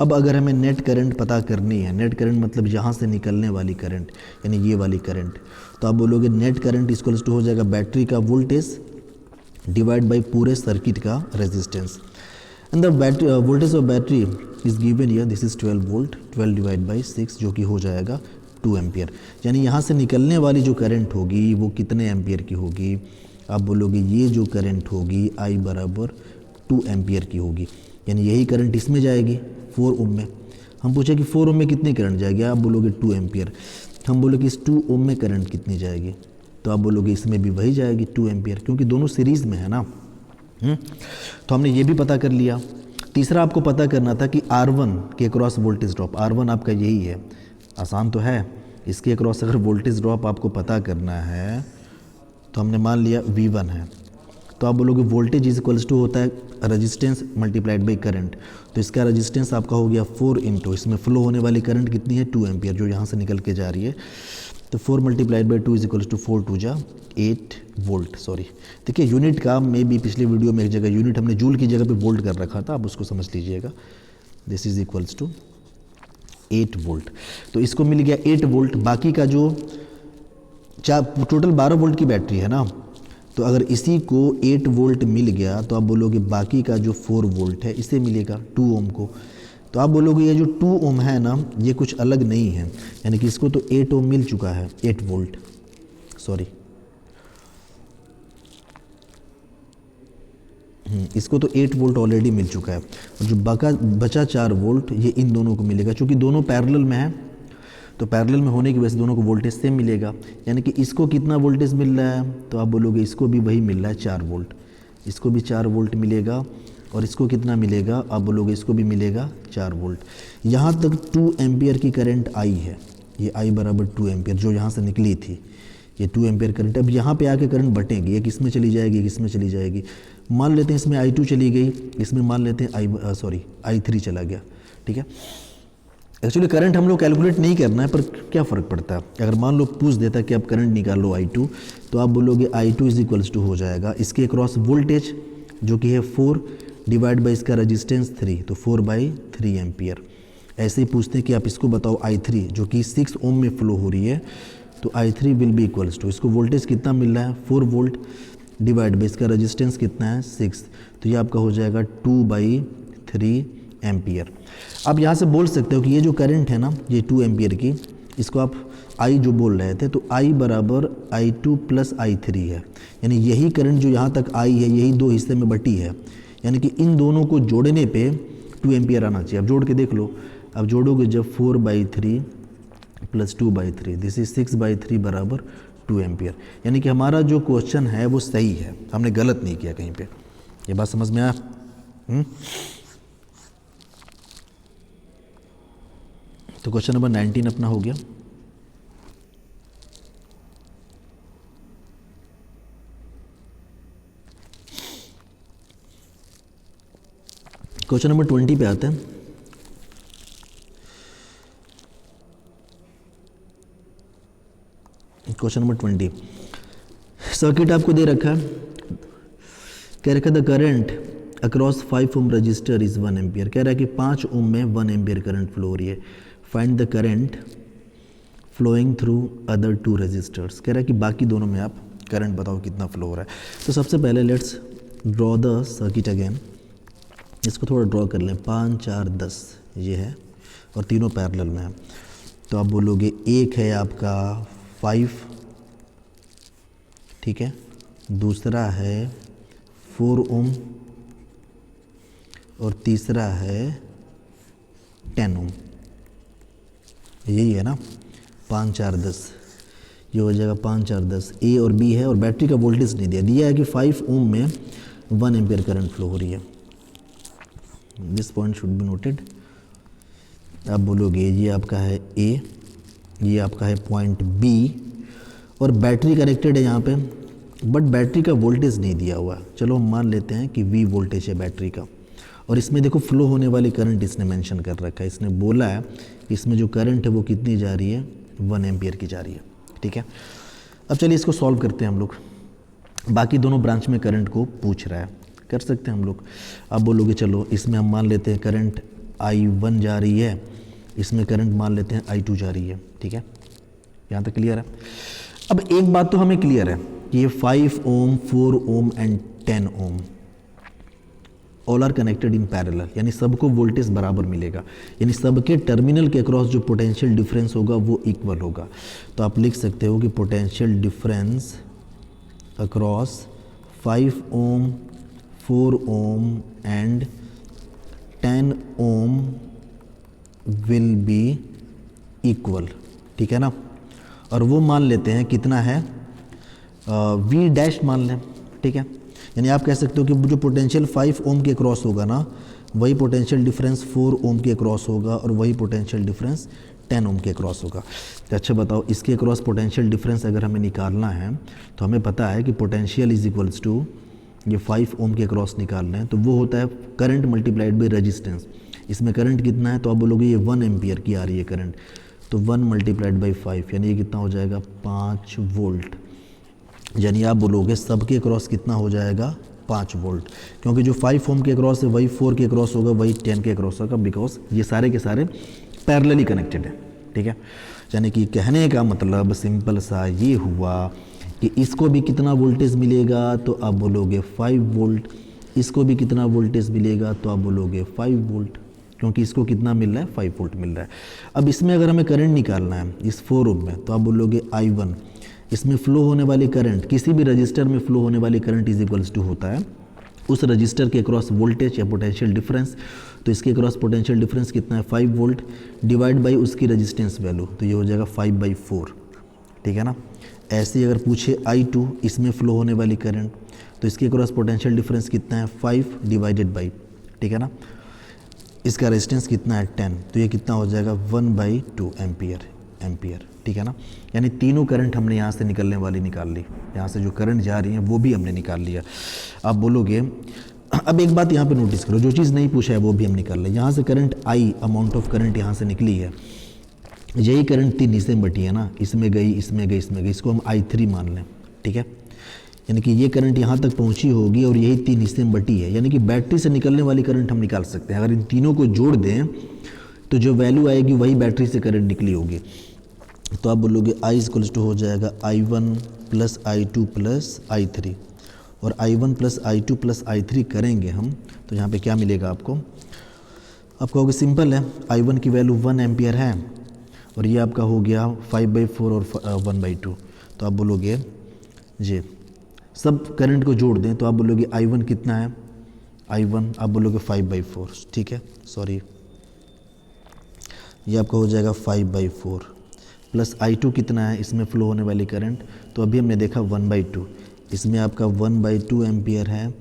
[SPEAKER 1] अब अगर हमें नेट करंट पता करनी है, नेट करंट मतलब यहाँ से निकलने वाली करंट यानी ये वाली करंट, तो आप बोलोगे नेट करंट इक्वल्स टू हो जाएगा बैटरी का वोल्टेज डिवाइड बाई पूरे सर्किट का resistance. And the voltage of battery is given here, this is 12 volt, 12 divide by 6 जो कि हो जाएगा 2 एम्पियर। यानी यहाँ से निकलने वाली जो करंट होगी वो कितने एम्पियर की होगी, आप बोलोगे ये जो करंट होगी I बराबर 2 एम्पियर की होगी। यानी यही करंट इसमें जाएगी 4 ओम में। हम पूछे कि 4 ओम में कितनी करंट जाएगी, आप बोलोगे 2 एम्पियर। हम बोलोगे इस 2 ओम में करंट कितनी जाएगी, तो आप बोलोगे इसमें भी वही जाएगी 2 एम्पियर, क्योंकि दोनों सीरीज़ में है ना। तो हमने ये भी पता कर लिया। तीसरा आपको पता करना था कि R1 के अक्रॉस वोल्टेज ड्रॉप, R1 आपका यही है, आसान तो है। इसके अक्रॉस अगर वोल्टेज ड्रॉप आपको पता करना है तो हमने मान लिया V1 है, तो आप बोलोगे वोल्टेज इज इक्वल्स टू होता है रेजिस्टेंस मल्टीप्लाइड बाई करंट। तो इसका रेजिस्टेंस आपका हो गया 4 इंटू इसमें फ्लो होने वाली करंट कितनी है 2 एम्पियर जो यहाँ से निकल के जा रही है। तो 4 × 2 is equals to 4 × 2 = 8 volt. Sorry, देखिए यूनिट का मे भी पिछले वीडियो में एक जगह यूनिट हमने जूल की जगह पे वोल्ट कर रखा था, आप उसको समझ लीजिएगा। This is equals to 8 volt. तो इसको मिल गया 8 वोल्ट। बाकी का जो टोटल 12 वोल्ट की बैटरी है ना, तो अगर इसी को 8 वोल्ट मिल गया तो आप बोलोगे बाकी का जो 4 वोल्ट है इसे मिलेगा 2 ओम को। तो आप बोलोगे ये जो 2 ओम है ना ये कुछ अलग नहीं है, यानी कि इसको तो 8 ओम मिल चुका है, 8 वोल्ट सॉरी, इसको तो 8 वोल्ट ऑलरेडी मिल चुका है। और जो बचा 4 वोल्ट ये इन दोनों को मिलेगा, क्योंकि दोनों पैरेलल में है तो पैरेलल में होने की वजह से दोनों को वोल्टेज सेम मिलेगा। यानी कि इसको कितना वोल्टेज मिल रहा है, तो आप बोलोगे इसको भी वही मिल रहा है 4 वोल्ट, इसको भी 4 वोल्ट मिलेगा। और इसको कितना मिलेगा, आप बोलोगे इसको भी मिलेगा 4 वोल्ट। यहाँ तक 2 एम्पियर की करंट आई है, ये I बराबर 2 एम्पियर जो यहाँ से निकली थी, ये 2 एम्पियर करंट। अब यहाँ पे आके करंट बटेंगी, एक इसमें चली जाएगी, एक इसमें चली जाएगी। मान लेते हैं इसमें I2 चली गई, इसमें मान लेते हैं I3 चला गया। ठीक है, एक्चुअली करंट हम लोग कैलकुलेट नहीं करना है, पर क्या फ़र्क पड़ता है। अगर मान लो पूछ देता कि आप करंट निकालो I2, तो आप बोलोगे I2 इज इक्वल्स टू हो जाएगा इसके अक्रॉस वोल्टेज जो कि है 4 डिवाइड बाई इसका रेजिस्टेंस 3, तो 4/3 एम्पियर। ऐसे ही पूछते हैं कि आप इसको बताओ I3 जो कि 6 ओम में फ्लो हो रही है, तो I3 will be equals to, इसको वोल्टेज कितना मिल रहा है 4 वोल्ट डिवाइड बाई इसका रेजिस्टेंस कितना है 6, तो ये आपका हो जाएगा 2/3 एम्पियर। आप यहाँ से बोल सकते हो कि ये जो करंट है ना ये 2 एम्पियर की, इसको आप I जो बोल रहे थे तो I बराबर I2 + I3 है, यानी यही करंट जो यहाँ तक आई है यही 2 हिस्से में बटी है, यानी कि इन दोनों को जोड़ने पे 2 एम्पियर आना चाहिए। अब जोड़ के देख लो, अब जोड़ोगे जब 4/3 + 2/3 दिस इज 6/3 बराबर 2 एम्पियर। यानी कि हमारा जो क्वेश्चन है वो सही है, हमने गलत नहीं किया कहीं पे। ये बात समझ में आया? तो क्वेश्चन नंबर 19 अपना हो गया। क्वेश्चन नंबर 20 पे आते हैं। क्वेश्चन नंबर 20, सर्किट आपको दे रखा है, कह रखा the current across 5 ohm resistor is 1 ampere. कह रहा है कि 5 ओम में 1 एम्पियर करंट फ्लो हो रही है। Find the current flowing through other 2 resistors. कह रहा है कि बाकी दोनों में आप करंट बताओ कितना फ्लो हो रहा है। तो सबसे पहले let's draw the circuit again, इसको थोड़ा ड्रॉ कर लें। 5 4 10 ये है और तीनों पैरेलल में है। तो आप बोलोगे एक है आपका 5, ठीक है, दूसरा है 4 ओम और तीसरा है 10 ओम। यही है ना, 5 4 10, ये हो जाएगा 5 4 10। ए और बी है और बैटरी का वोल्टेज नहीं दिया है कि 5 ओम में 1 एम्पियर करंट फ्लो हो रही है। This point should be noted. आप बोलोगे ये आपका है ए, ये आपका है पॉइंट बी और बैटरी कनेक्टेड है यहाँ पे, बट बैटरी का वोल्टेज नहीं दिया हुआ। चलो हम मान लेते हैं कि वी वोल्टेज है बैटरी का, और इसमें देखो फ्लो होने वाली करंट इसने मेंशन कर रखा है। इसने बोला है कि इसमें जो करंट है वो कितनी जा रही है, 1 एम्पियर की जा रही है, ठीक है। अब चलिए इसको सॉल्व करते हैं हम लोग। बाकी दोनों ब्रांच में करंट को पूछ रहा है, कर सकते हैं हम लोग। अब बोलोगे चलो इसमें हम मान लेते हैं करंट I1 जा रही है, इसमें करंट मान लेते हैं I2 जा रही है, ठीक है। यहाँ तक क्लियर है। अब एक बात तो हमें क्लियर है कि ये 5 ohm 4 ohm and 10 ohm all are connected in parallel, यानी सबको वोल्टेज बराबर मिलेगा, यानी सबके टर्मिनल के अक्रॉस जो पोटेंशियल डिफरेंस होगा वो इक्वल होगा। तो आप लिख सकते हो कि potential difference across 5 ohm 4 ohm and 10 ohm will be equal, ठीक है ना। और वो मान लेते हैं कितना है, वी डैश मान लें, ठीक है। यानी आप कह सकते हो कि जो पोटेंशियल 5 ओम के क्रॉस होगा ना, वही पोटेंशियल डिफरेंस 4 ओम के क्रॉस होगा और वही पोटेंशियल डिफरेंस 10 ओम के क्रॉस होगा। तो अच्छा बताओ, इसके क्रॉस पोटेंशियल डिफरेंस अगर हमें निकालना है तो हमें पता है कि पोटेंशियल इज इक्वल्स टू, ये 5 ओम के क्रॉस निकालना है तो वो होता है करंट मल्टीप्लाइड बाई रेजिस्टेंस। इसमें करंट कितना है, तो आप बोलोगे ये 1 एम्पियर की आ रही है करंट, तो 1 मल्टीप्लाइड बाई 5 यानी ये कितना हो जाएगा, 5 वोल्ट। यानी आप बोलोगे सबके क्रॉस कितना हो जाएगा, 5 वोल्ट, क्योंकि जो 5 ओम के क्रॉस है वही 4 के क्रॉस होगा, वही 10 के क्रॉस होगा, बिकॉज ये सारे के सारे पैरेलली कनेक्टेड है, ठीक है। यानी कि कहने का मतलब सिंपल सा ये हुआ कि इसको भी कितना वोल्टेज मिलेगा, तो आप बोलोगे 5 वोल्ट, इसको भी कितना वोल्टेज मिलेगा, तो आप बोलोगे 5 वोल्ट, क्योंकि इसको कितना मिल रहा है, 5 वोल्ट मिल रहा है। अब इसमें अगर हमें करंट निकालना है इस 4 ओम में, तो आप बोलोगे I1, इसमें फ्लो होने वाली करंट, किसी भी रजिस्टर में फ्लो होने वाली करंट इज इक्वल्स टू होता है उस रजिस्टर के क्रॉस वोल्टेज या पोटेंशियल डिफरेंस। तो इसके क्रॉस पोटेंशियल डिफरेंस कितना है, 5 वोल्ट डिवाइड बाई उसकी रजिस्टेंस वैल्यू, तो ये हो जाएगा 5/4, ठीक है ना। ऐसे ही अगर पूछे I2, इसमें फ्लो होने वाली करंट, तो इसके क्रॉस पोटेंशियल डिफरेंस कितना है, 5 डिवाइडेड बाई, ठीक है ना, इसका रेजिस्टेंस कितना है 10, तो ये कितना हो जाएगा 1/2 एम्पियर, ठीक है ना। यानी तीनों करंट हमने यहाँ से निकलने वाली निकाल ली, यहाँ से जो करंट जा रही है वो भी हमने निकाल लिया। आप बोलोगे, अब एक बात यहाँ पे नोटिस करो, जो चीज़ नहीं पूछा है वो भी हम निकाल लें। यहाँ से current I, amount of current यहाँ से निकली है, यही करंट 3 हिस्से में बटी है ना, इसमें गई, इसमें गई, इसमें गई, इसको हम I3 मान लें, ठीक है। यानी कि ये करंट यहाँ तक पहुँची होगी और यही 3 हिस्से में बटी है, यानी कि बैटरी से निकलने वाली करंट हम निकाल सकते हैं। अगर इन तीनों को जोड़ दें तो जो वैल्यू आएगी वही बैटरी से करंट निकली होगी। तो आप बोलोगे I इक्वल्स टू हो जाएगा I1 plus I2 plus I3, और I1 plus I2 plus I3 करेंगे हम तो यहाँ पे क्या मिलेगा आपको, आप कहोगे सिंपल है, I1 की वैल्यू 1 एम्पियर है और ये आपका हो गया 5/4 और 1/2। तो आप बोलोगे जी सब करंट को जोड़ दें तो आप बोलोगे I1 कितना है, I1 आप बोलोगे 5/4, ठीक है, सॉरी ये आपका हो जाएगा 5/4 प्लस I2 कितना है, इसमें फ्लो होने वाली करंट, तो अभी हमने देखा 1/2, इसमें आपका 1/2 एम्पियर है,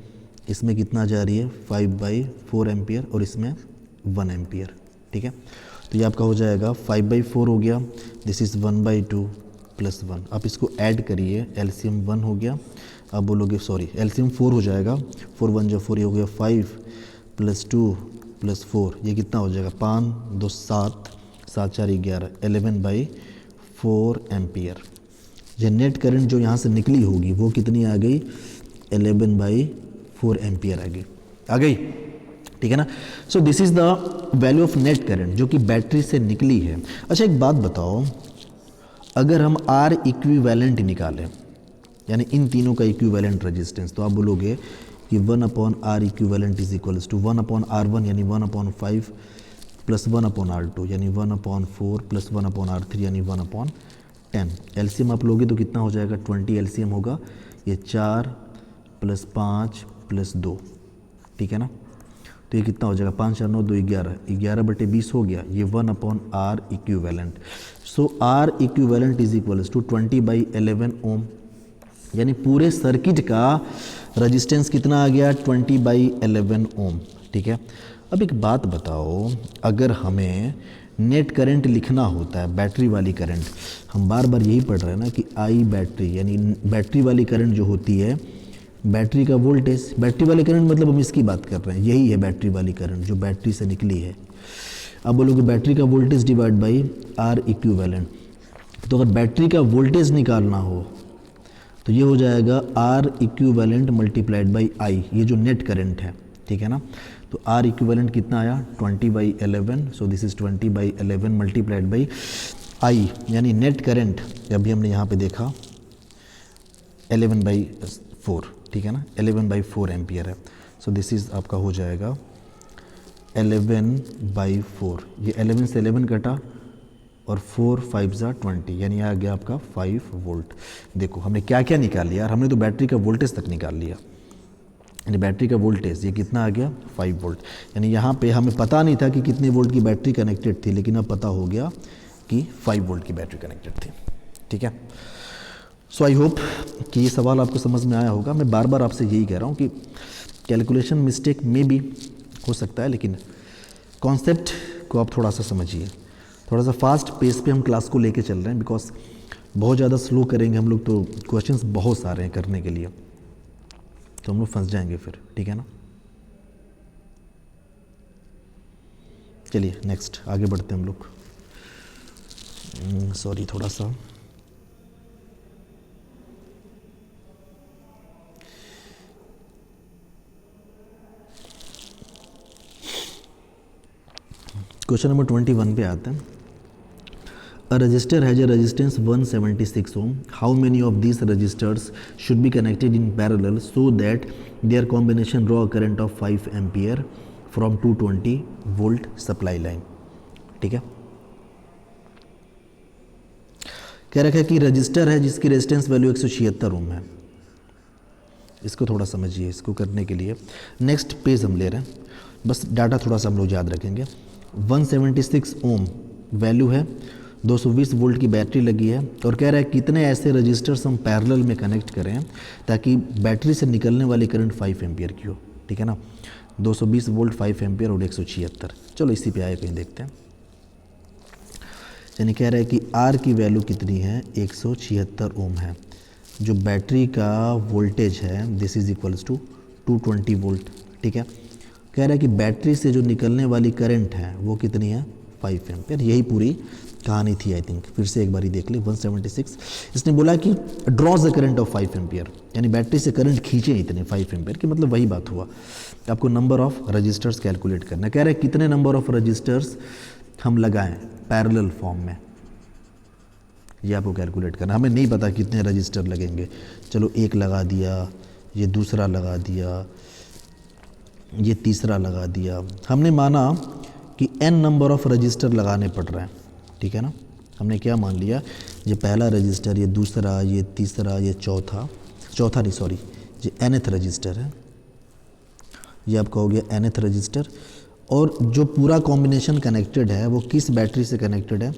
[SPEAKER 1] इसमें कितना जा रही है 5/4 एम्पियर और इसमें 1 एम्पियर, ठीक है। तो ये आपका हो जाएगा 5/4 हो गया, दिस इज़ 1/2 प्लस 1, आप इसको ऐड करिए, एलसीएम 1 हो गया, आप बोलोगे सॉरी एलसीएम 4 हो जाएगा, 4 1 जो 4 ये हो गया 5 प्लस 2 प्लस 4, ये कितना हो जाएगा 5 2 7 7 4 11, 11/4 एम्पियर। ये नेट करंट जो यहाँ से निकली होगी वो कितनी आ गई, 11/4 एम्पियर आ गई, ठीक है ना। So this is the value of net current जो कि बैटरी से निकली है। अच्छा एक बात बताओ, अगर हम R इक्विवेलेंट निकालें, यानी इन तीनों का इक्विवेलेंट रेजिस्टेंस, तो आप बोलोगे कि 1/R equivalent is equals to 1/R1 यानी 1/5 प्लस 1/R2 यानी 1/4 प्लस 1/R3 यानी 1/10। एलसीएम आप लोगे तो कितना हो जाएगा, 20 एलसीएम होगा, ये 4 + 5 + 2, ठीक है ना। तो ये कितना हो जाएगा, 5 4 9 2 11, 11/20 हो गया, ये 1/R equivalent. So R equivalent is equals to 20/11 ohm, यानी पूरे सर्किट का रजिस्टेंस कितना आ गया, 20/11 ओम, ठीक है। अब एक बात बताओ, अगर हमें नेट करंट लिखना होता है, बैटरी वाली करंट, हम बार बार यही पढ़ रहे हैं ना कि आई बैटरी, यानी बैटरी वाली करंट जो होती है, बैटरी का वोल्टेज, बैटरी वाली करंट मतलब हम इसकी बात कर रहे हैं, यही है बैटरी वाली करंट जो बैटरी से निकली है। अब बोलोगे बैटरी का voltage divide by R equivalent, तो अगर बैटरी का वोल्टेज निकालना हो तो ये हो जाएगा R equivalent multiplied by I, ये जो नेट करंट है, ठीक है ना। तो आर इक्विवेलेंट कितना आया, 20/11, so this is 20/11 multiplied by आई, यानी नेट करंट अभी हमने यहाँ पे देखा 11/4, ठीक है ना, 11/4 एम्पियर है। सो दिस इज़ आपका हो जाएगा 11/4, ये 11 से 11 कटा और 4 5 ज़ा 20, यानी आ गया आपका 5 वोल्ट। देखो हमने क्या क्या निकाल लिया यार, हमने तो बैटरी का वोल्टेज तक निकाल लिया, यानी बैटरी का वोल्टेज ये कितना आ गया, 5 वोल्ट। यानी यहाँ पे हमें पता नहीं था कि कितने वोल्ट की बैटरी कनेक्टेड थी, लेकिन अब पता हो गया कि 5 वोल्ट की बैटरी कनेक्टेड थी, ठीक है। सो आई होप कि ये सवाल आपको समझ में आया होगा। मैं बार बार आपसे यही कह रहा हूँ कि कैलकुलेशन मिस्टेक में भी हो सकता है, लेकिन कॉन्सेप्ट को आप थोड़ा सा समझिए। थोड़ा सा फास्ट पेस पे हम क्लास को लेके चल रहे हैं, बिकॉज बहुत ज़्यादा स्लो करेंगे हम लोग तो क्वेश्चंस बहुत सारे हैं करने के लिए, तो हम लोग फंस जाएंगे फिर, ठीक है ना। चलिए नेक्स्ट आगे बढ़ते हैं हम लोग। सॉरी थोड़ा सा क्वेश्चन नंबर 21 पे आते हैं। A resistor has a resistance 176 ohm. How many of these resistors should be connected in parallel so that their combination draw a current of 5 ampere from 220 volt supply line? ठीक है, कह रखा है कि register है जिसकी रेजिस्टेंस वैल्यू 176 ओम है। इसको थोड़ा समझिए, इसको करने के लिए नेक्स्ट पेज हम ले रहे हैं, बस डाटा थोड़ा सा हम लोग याद रखेंगे। 176 ओम वैल्यू है, 220 वोल्ट की बैटरी लगी है, और कह रहा है कितने ऐसे रजिस्टर्स हम पैरेलल में कनेक्ट करें ताकि बैटरी से निकलने वाली करंट 5 एम्पियर की हो, ठीक है ना। 220 वोल्ट 5 एम्पियर और 176, चलो इसी पे आए कहीं देखते हैं। यानी कह रहा है कि आर की वैल्यू कितनी है, 176 ओम है। जो बैटरी का वोल्टेज है this is equals to 220 volt, ठीक है। कह रहा है कि बैटरी से जो निकलने वाली करंट है वो कितनी है, 5 एम्पियर। यही पूरी कहानी थी आई थिंक, फिर से एक बारी देख ले। 176 इसने बोला कि drawers the current of 5 ampere, यानी बैटरी से करंट खींचे इतने 5 एम्पियर की, मतलब वही बात हुआ। आपको नंबर ऑफ रजिस्टर्स कैलकुलेट करना, कह रहा है कितने नंबर ऑफ रजिस्टर्स हम लगाएं पैरेलल फॉर्म में, ये आपको कैलकुलेट करना। हमें नहीं पता कितने रजिस्टर लगेंगे, चलो एक लगा दिया, ये दूसरा लगा दिया, ये तीसरा लगा दिया। हमने माना कि n नंबर ऑफ रजिस्टर लगाने पड़ रहे हैं, ठीक है ना। हमने क्या मान लिया, ये पहला रजिस्टर, ये दूसरा, ये तीसरा, ये चौथा नहीं सॉरी, ये nth रजिस्टर है, ये आपका हो गया nth रजिस्टर। और जो पूरा कॉम्बिनेशन कनेक्टेड है वो किस बैटरी से कनेक्टेड है,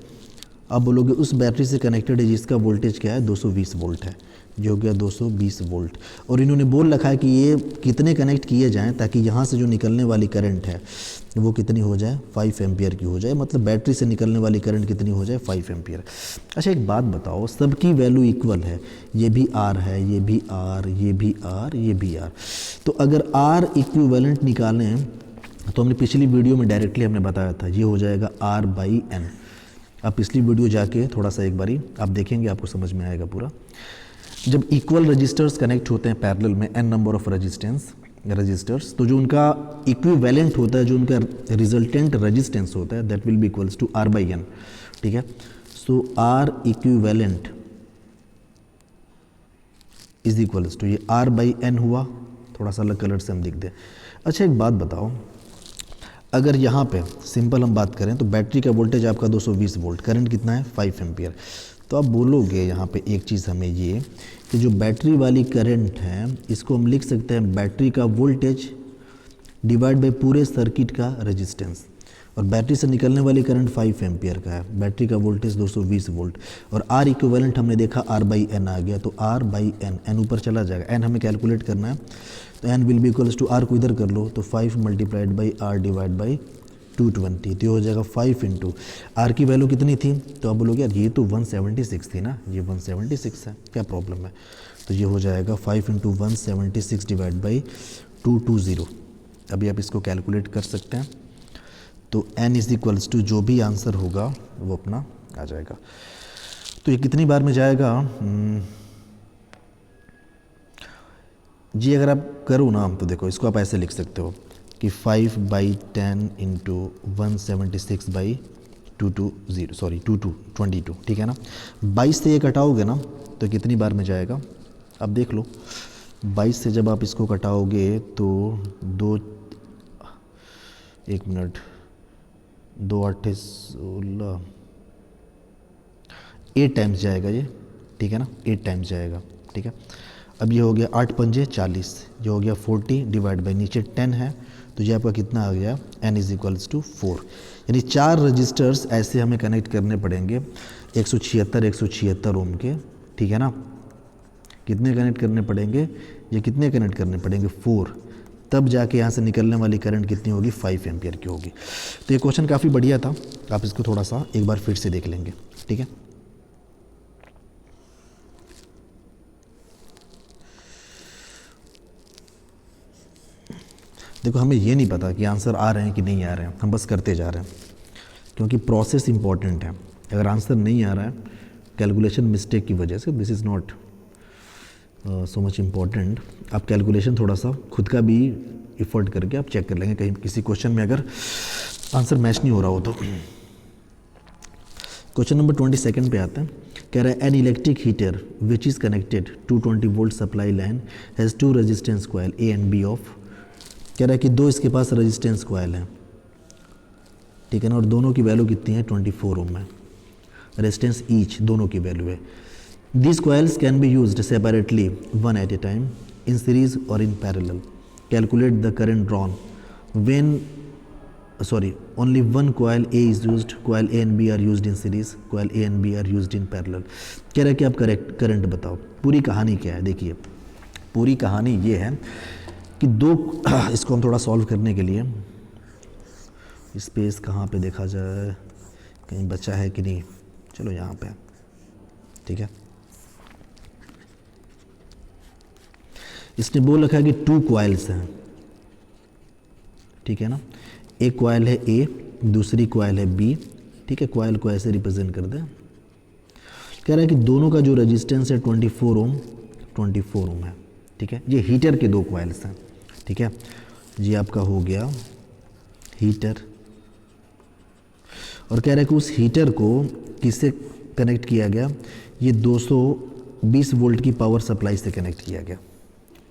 [SPEAKER 1] अब बोलोगे उस बैटरी से कनेक्टेड है जिसका वोल्टेज क्या है, 220 वोल्ट है, जो हो गया 220 वोल्ट। और इन्होंने बोल रखा है कि ये कितने कनेक्ट किए जाएं ताकि यहाँ से जो निकलने वाली करंट है वो कितनी हो जाए, 5 एम्पियर की हो जाए, मतलब बैटरी से निकलने वाली करंट कितनी हो जाए, 5 एम्पियर। अच्छा एक बात बताओ, सबकी वैल्यू इक्वल है, ये भी आर है, ये भी आर, ये भी आर, ये भी आर, तो अगर आर इक्विवेलेंट निकालें तो हमने पिछली वीडियो में डायरेक्टली हमने बताया था ये हो जाएगा R/N। आप पिछली वीडियो जाके थोड़ा सा एक बारी आप देखेंगे, आपको समझ में आएगा पूरा। जब इक्वल रजिस्टर्स कनेक्ट होते हैं पैरेलल में n नंबर ऑफ रजिस्टर्स, तो जो उनका इक्विवेलेंट होता है, जो उनका रिजल्टेंट रेजिस्टेंस होता है, that will be equals to R/N, ठीक है। So R equivalent is equals to ये R/N हुआ, थोड़ा सा अलग कलर से हम लिख दें। अच्छा एक बात बताओ, अगर यहाँ पे सिंपल हम बात करें तो बैटरी का वोल्टेज आपका 220 वोल्ट, करंट कितना है 5 एम्पियर। तो आप बोलोगे यहाँ पे एक चीज़ हमें ये कि जो बैटरी वाली करंट है इसको हम लिख सकते हैं बैटरी का वोल्टेज डिवाइड बाई पूरे सर्किट का रेजिस्टेंस, और बैटरी से निकलने वाली करंट 5 एम्पियर का है, बैटरी का वोल्टेज 220 वोल्ट, और आर इक्विवेलेंट हमने देखा आर बाई एन आ गया, तो आर बाई एन, एन ऊपर चला जाएगा, एन हमें कैलकुलेट करना है, तो N will be equals to R को इधर कर लो तो 5 multiplied by R divide by 220, तो ये हो जाएगा 5 इंटू आर की वैल्यू कितनी थी, तो आप बोलोगे यार ये तो 176 थी ना, ये 176 है, क्या प्रॉब्लम है, तो ये हो जाएगा 5 इंटू 176 डिवाइड बाई 220। अभी आप इसको कैलकुलेट कर सकते हैं, तो n इज इक्वल्स टू जो भी आंसर होगा वो अपना आ जाएगा। तो ये कितनी बार में जाएगा जी, अगर आप करो ना तो देखो इसको आप ऐसे लिख सकते हो कि 5/10 इंटू 176/22, ठीक है ना। 22 से ये कटाओगे ना तो कितनी बार में जाएगा, अब देख लो 22 से जब आप इसको कटाओगे तो 2 8 टाइम्स जाएगा ये, ठीक है ना, 8 टाइम्स जाएगा, ठीक है। अब ये हो गया 8 पंजे 40, ये हो गया 40 डिवाइड बाई नीचे 10 है, तो ये आपका कितना आ गया n इज इक्वल्स टू 4, यानी 4 रजिस्टर्स ऐसे हमें कनेक्ट करने पड़ेंगे 176 ओम के, ठीक है ना। कितने कनेक्ट करने पड़ेंगे, ये कितने कनेक्ट करने पड़ेंगे 4, तब जाके यहाँ से निकलने वाली करंट कितनी होगी 5 एम्पियर की होगी। तो ये क्वेश्चन काफ़ी बढ़िया था, आप इसको थोड़ा सा एक बार फिर से देख लेंगे, ठीक है। देखो हमें ये नहीं पता कि आंसर आ रहे हैं कि नहीं आ रहे हैं, हम बस करते जा रहे हैं, क्योंकि प्रोसेस इंपॉर्टेंट है। अगर आंसर नहीं आ रहा है कैलकुलेशन मिस्टेक की वजह से, this is not so much important, आप कैलकुलेशन थोड़ा सा खुद का भी एफर्ट करके आप चेक कर लेंगे कहीं किसी क्वेश्चन में अगर आंसर मैच नहीं हो रहा हो तो। क्वेश्चन नंबर 22 पे आते हैं, कह रहा है an electric heater which is connected 220 volt supply line has 2 resistance coil A and B of, कह रहा है कि 2 इसके पास रेजिस्टेंस कॉइल हैं, ठीक है ना, और दोनों की वैल्यू कितनी है 24 ओम है, रेजिस्टेंस ईच दोनों की वैल्यू है। These coils can be used separately one at a time, in series or in parallel. Calculate the current drawn when only one coil A is used, coil A and B are used in series, coil A and B are used in parallel. कह रहा है कि आप current बताओ। पूरी कहानी क्या है, देखिए पूरी कहानी ये है कि दो इसको हम थोड़ा सॉल्व करने के लिए, स्पेस कहाँ पे देखा जाए, कहीं बचा है कि नहीं, चलो यहाँ पे, ठीक है। इसने बोल रखा है कि 2 कॉइल्स हैं, ठीक है ना, एक कॉइल है ए, दूसरी कॉइल है बी, ठीक है, कॉइल को ऐसे रिप्रेजेंट कर दें। कह रहा है कि दोनों का जो रेजिस्टेंस है 24 ओम है, ठीक है। ये हीटर के 2 कॉइल्स हैं, ठीक है, ये आपका हो गया हीटर, और कह रहा है कि उस हीटर को किससे कनेक्ट किया गया, ये 220 वोल्ट की पावर सप्लाई से कनेक्ट किया गया।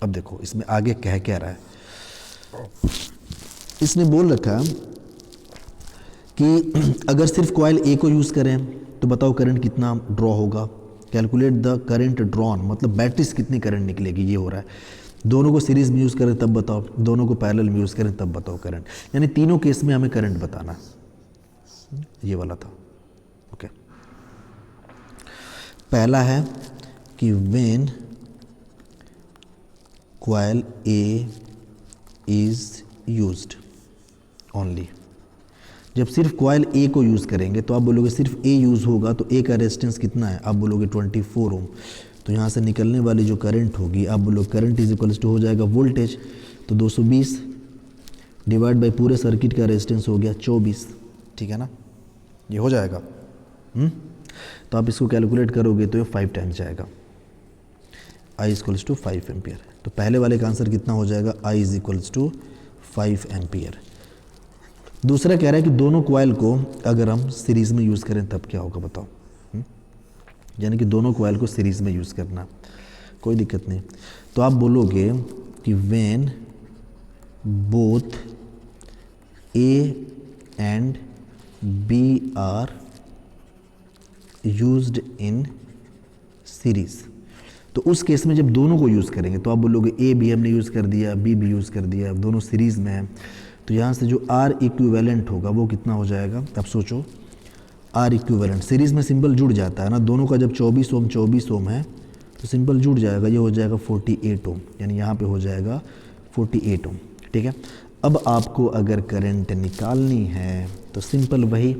[SPEAKER 1] अब देखो इसमें आगे कह रहा है, इसने बोल रखा कि अगर सिर्फ कॉइल ए को यूज़ करें तो बताओ करंट कितना ड्रॉ होगा, कैलकुलेट द करंट ड्रॉन, मतलब बैटरी से कितनी करंट निकलेगी, ये हो रहा है। दोनों को सीरीज में यूज़ करें तब बताओ, दोनों को पैरेलल में यूज़ करें तब बताओ करंट, यानी तीनों केस में हमें करंट बताना, ये वाला था, ओके। पहला है कि when coil A is used only, जब सिर्फ कॉइल ए को यूज़ करेंगे तो आप बोलोगे सिर्फ ए यूज़ होगा तो ए का रेजिस्टेंस कितना है, आप बोलोगे 24 ओम, तो यहाँ से निकलने वाली जो करंट होगी आप बोलोगे करंट इज इक्वल्स टू हो जाएगा वोल्टेज, तो 220 डिवाइड बाई पूरे सर्किट का रेजिस्टेंस हो गया 24, ठीक है ना, ये हो जाएगा। तो आप इसको कैलकुलेट करोगे तो ये 5 टाइम्स जाएगा, आई इक्वल्स टू 5 एम्पियर। तो पहले वाले का आंसर कितना हो जाएगा, I is equals to 5 ampere. दूसरा कह रहा है कि दोनों कॉइल को अगर हम सीरीज़ में यूज़ करें तब क्या होगा बताओ, यानी कि दोनों कॉइल को सीरीज़ में यूज़ करना, कोई दिक्कत नहीं। तो आप बोलोगे कि when both A and B are used in series. तो उस केस में जब दोनों को यूज़ करेंगे तो आप बोलोगे ए भी हमने यूज़ कर दिया, बी भी यूज़ कर दिया, दोनों सीरीज़ में है, तो यहाँ से जो आर इक्विवेलेंट होगा वो कितना हो जाएगा। अब सोचो, आर इक्विवेलेंट सीरीज़ में सिंपल जुड़ जाता है ना, दोनों का जब 24 ओम है तो सिंपल जुड़ जाएगा, ये हो जाएगा 48 ओम, यानी यहाँ पे हो जाएगा 48 ओम। ठीक है, अब आपको अगर करंट निकालनी है तो सिंपल वही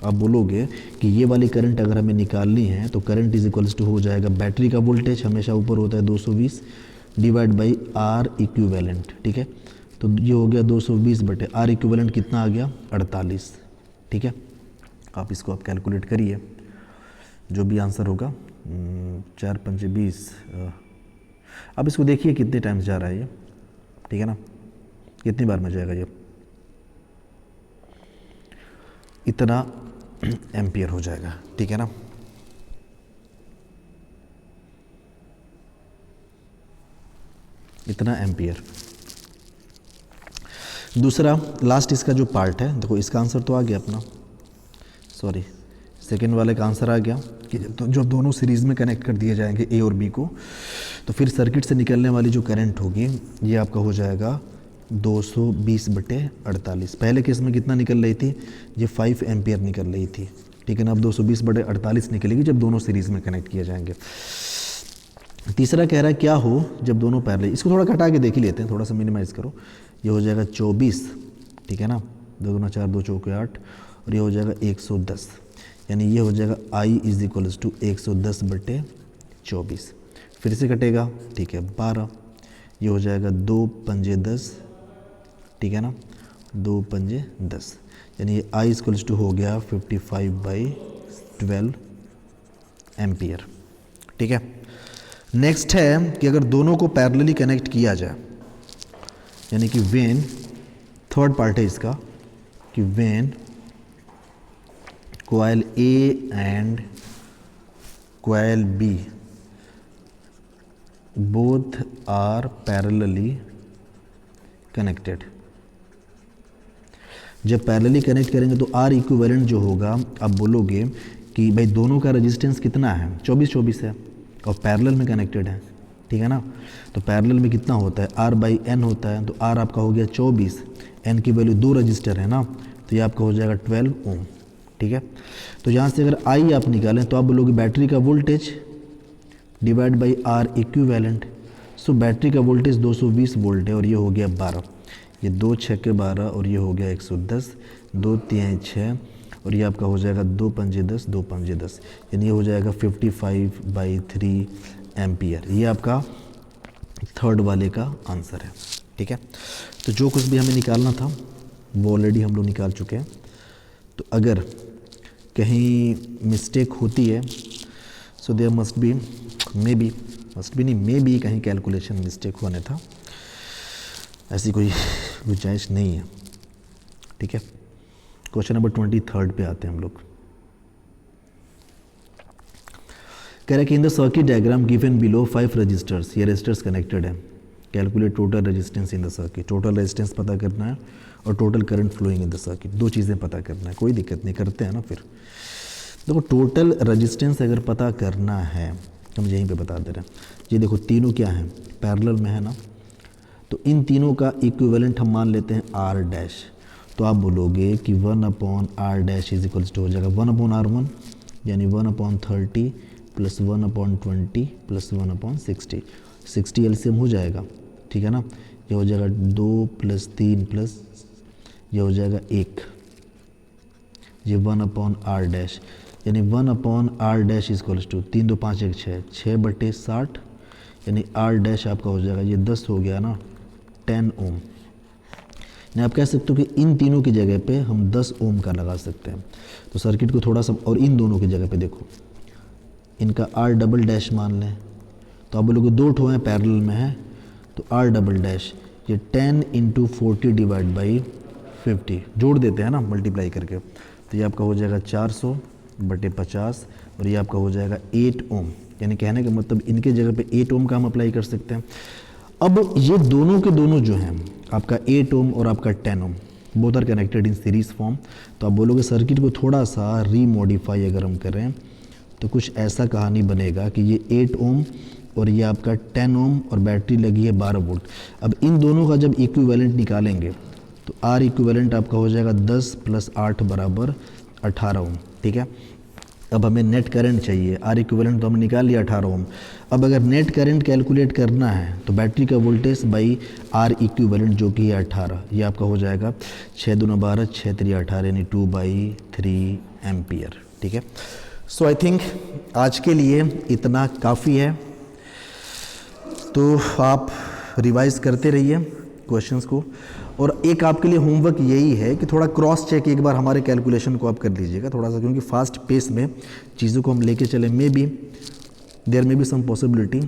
[SPEAKER 1] आप बोलोगे कि ये वाली करंट अगर हमें निकालनी है तो करंट इज इक्वल्स टू हो जाएगा, बैटरी का वोल्टेज हमेशा ऊपर होता है 220 डिवाइड बाई आर इक्विवेलेंट। ठीक है, तो ये हो गया 220 बटे आर इक्विवेलेंट कितना आ गया 48। ठीक है, आप इसको आप कैलकुलेट करिए, जो भी आंसर होगा 4 5 20। अब इसको देखिए कितने टाइम्स जा रहा है ये, ठीक है ना, कितनी बार में जाएगा ये, इतना एम्पियर हो जाएगा। ठीक है ना, इतना एम्पियर। दूसरा लास्ट इसका जो पार्ट है, देखो इसका आंसर तो आ गया अपना, सॉरी सेकेंड वाले का आंसर आ गया कि जब दोनों सीरीज़ में कनेक्ट कर दिए जाएंगे ए और बी को, तो फिर सर्किट से निकलने वाली जो करंट होगी ये आपका हो जाएगा 220 बटे 48। पहले केस में कितना निकल रही थी, ये 5 एम्पियर निकल रही थी। ठीक है ना, अब 220 बटे 48 निकलेगी जब दोनों सीरीज़ में कनेक्ट किए जाएंगे। तीसरा कह रहा है क्या हो जब दोनों पैरेलल, इसको थोड़ा घटा के देख ही लेते हैं, थोड़ा सा मिनिमाइज़ करो। ये हो जाएगा 24, ठीक है ना, 2 दूना 4 2 चौके 8, और ये हो जाएगा 110, यानी ये हो जाएगा I इज इक्वल्स टू 110 बटे 24। फिर से कटेगा, ठीक है 12, ये हो जाएगा 2 पंजे 10, ठीक है ना, 2 पंजे 10, यानी ये I इक्वल्स टू हो गया 55/12 एम्पियर। ठीक है, नेक्स्ट है कि अगर दोनों को पैरेलली कनेक्ट किया जाए, यानी कि वेन, थर्ड पार्ट है इसका, कि when coil A and coil B both are parallelly connected। जब पैरेलली कनेक्ट करेंगे तो R इक्विवेलेंट जो होगा, आप बोलोगे कि भाई दोनों का रेजिस्टेंस कितना है, 24 है, और पैरेलल में कनेक्टेड है। ठीक है ना, तो पैरेलल में कितना होता है, R/N होता है, तो R आपका हो गया 24, N की वैल्यू 2 रजिस्टर है ना, तो ये आपका हो जाएगा 12 ओम। ठीक है, तो यहाँ से अगर I आप निकालें तो आप बोलोगे बैटरी का voltage divide by R equivalent. So battery का वोल्टेज 220 वोल्ट है और ये हो गया 12, ये 2 6 के 12, और ये हो गया 110, 2 3 6, और ये आपका हो जाएगा 2 पंजे 10, 2 पंजे 10, यानी ये हो जाएगा 55/3 एम्पियर। ये आपका थर्ड वाले का आंसर है। ठीक है, तो जो कुछ भी हमें निकालना था वो ऑलरेडी हम लोग निकाल चुके हैं। तो अगर कहीं मिस्टेक होती है, so there must be, may be कहीं कैलकुलेशन मिस्टेक होने था, ऐसी कोई गुंजाइश नहीं है। ठीक है, क्वेश्चन नंबर 23 पे आते हैं हम लोग। कह रहा है कि in the circuit diagram given below 5 resistors, ये रजिस्टर्स कनेक्टेड है, calculate total resistance in the circuit. Total resistance पता करना है और total current flowing in the circuit, दो चीज़ें पता करना है, कोई दिक्कत नहीं, करते हैं ना। फिर देखो टोटल रेजिस्टेंस अगर पता करना है, हम यहीं पे बता दे रहे हैं, ये देखो तीनों क्या हैं, पैरेलल में है ना, तो इन तीनों का इक्विवेलेंट हम मान लेते हैं R डैश। तो आप बोलोगे कि 1/R dash is equals to हो जाएगा 1/R1, यानी 1/30 प्लस 1/20 प्लस 1/60, 60 एलसीएम हो जाएगा। ठीक है ना, ये हो जाएगा 2 प्लस 3 प्लस ये हो जाएगा 1, ये 1/R डैश, यानी 1/R dash is equals to 3 2 5 1 6, 6/60, यानी R डैश आपका हो जाएगा, ये 10 हो गया ना, 10 ओम। यानी आप कह सकते हो कि इन तीनों की जगह पे हम 10 ओम का लगा सकते हैं। तो सर्किट को थोड़ा सा, और इन दोनों की जगह पे देखो, इनका R डबल डैश मान लें, तो आप बोलोगे 2 ठो हैं पैरेलल में है, तो R डबल डैश ये 10 × 40 डिवाइड बाई 50 जोड़ देते हैं ना मल्टीप्लाई करके, तो ये आपका हो जाएगा 400/50, और ये आपका हो जाएगा 8 ओम। यानी कहने का मतलब इनके जगह पे 8 ओम का हम अप्लाई कर सकते हैं। अब ये दोनों के दोनों जो हैं, आपका 8 ओम और आपका 10 ohm, both are connected in series form. तो आप बोलोगे सर्किट को थोड़ा सा रीमॉडिफाई अगर हम करें तो कुछ ऐसा कहानी बनेगा कि ये 8 ओम और ये आपका 10 ओम और बैटरी लगी है 12 वोल्ट। अब इन दोनों का जब इक्विवेलेंट निकालेंगे तो आर इक्विवेलेंट आपका हो जाएगा 10 + 8 = 18 ओम। ठीक है, अब हमें नेट करंट चाहिए, आर इक्विवेलेंट तो हमने निकाल लिया 18 ओम। अब अगर नेट करंट कैलकुलेट करना है तो बैटरी का वोल्टेज बाई आर इक्विवेलेंट जो कि है 18, ये आपका हो जाएगा 6 दूना 12 6 3 18 यानी 2/3 एम्पियर। ठीक है, सो आई थिंक आज के लिए इतना काफ़ी है। तो आप रिवाइज करते रहिए क्वेश्चंस को, और एक आपके लिए होमवर्क यही है कि थोड़ा क्रॉस चेक एक बार हमारे कैलकुलेशन को आप कर लीजिएगा थोड़ा सा, क्योंकि फास्ट पेस में चीज़ों को हम लेके चले, मे बी देयर में भी सम पॉसिबिलिटी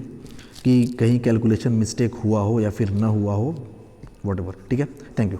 [SPEAKER 1] कि कहीं कैलकुलेशन मिस्टेक हुआ हो या फिर ना हुआ हो, व्हाटएवर। ठीक है, थैंक यू।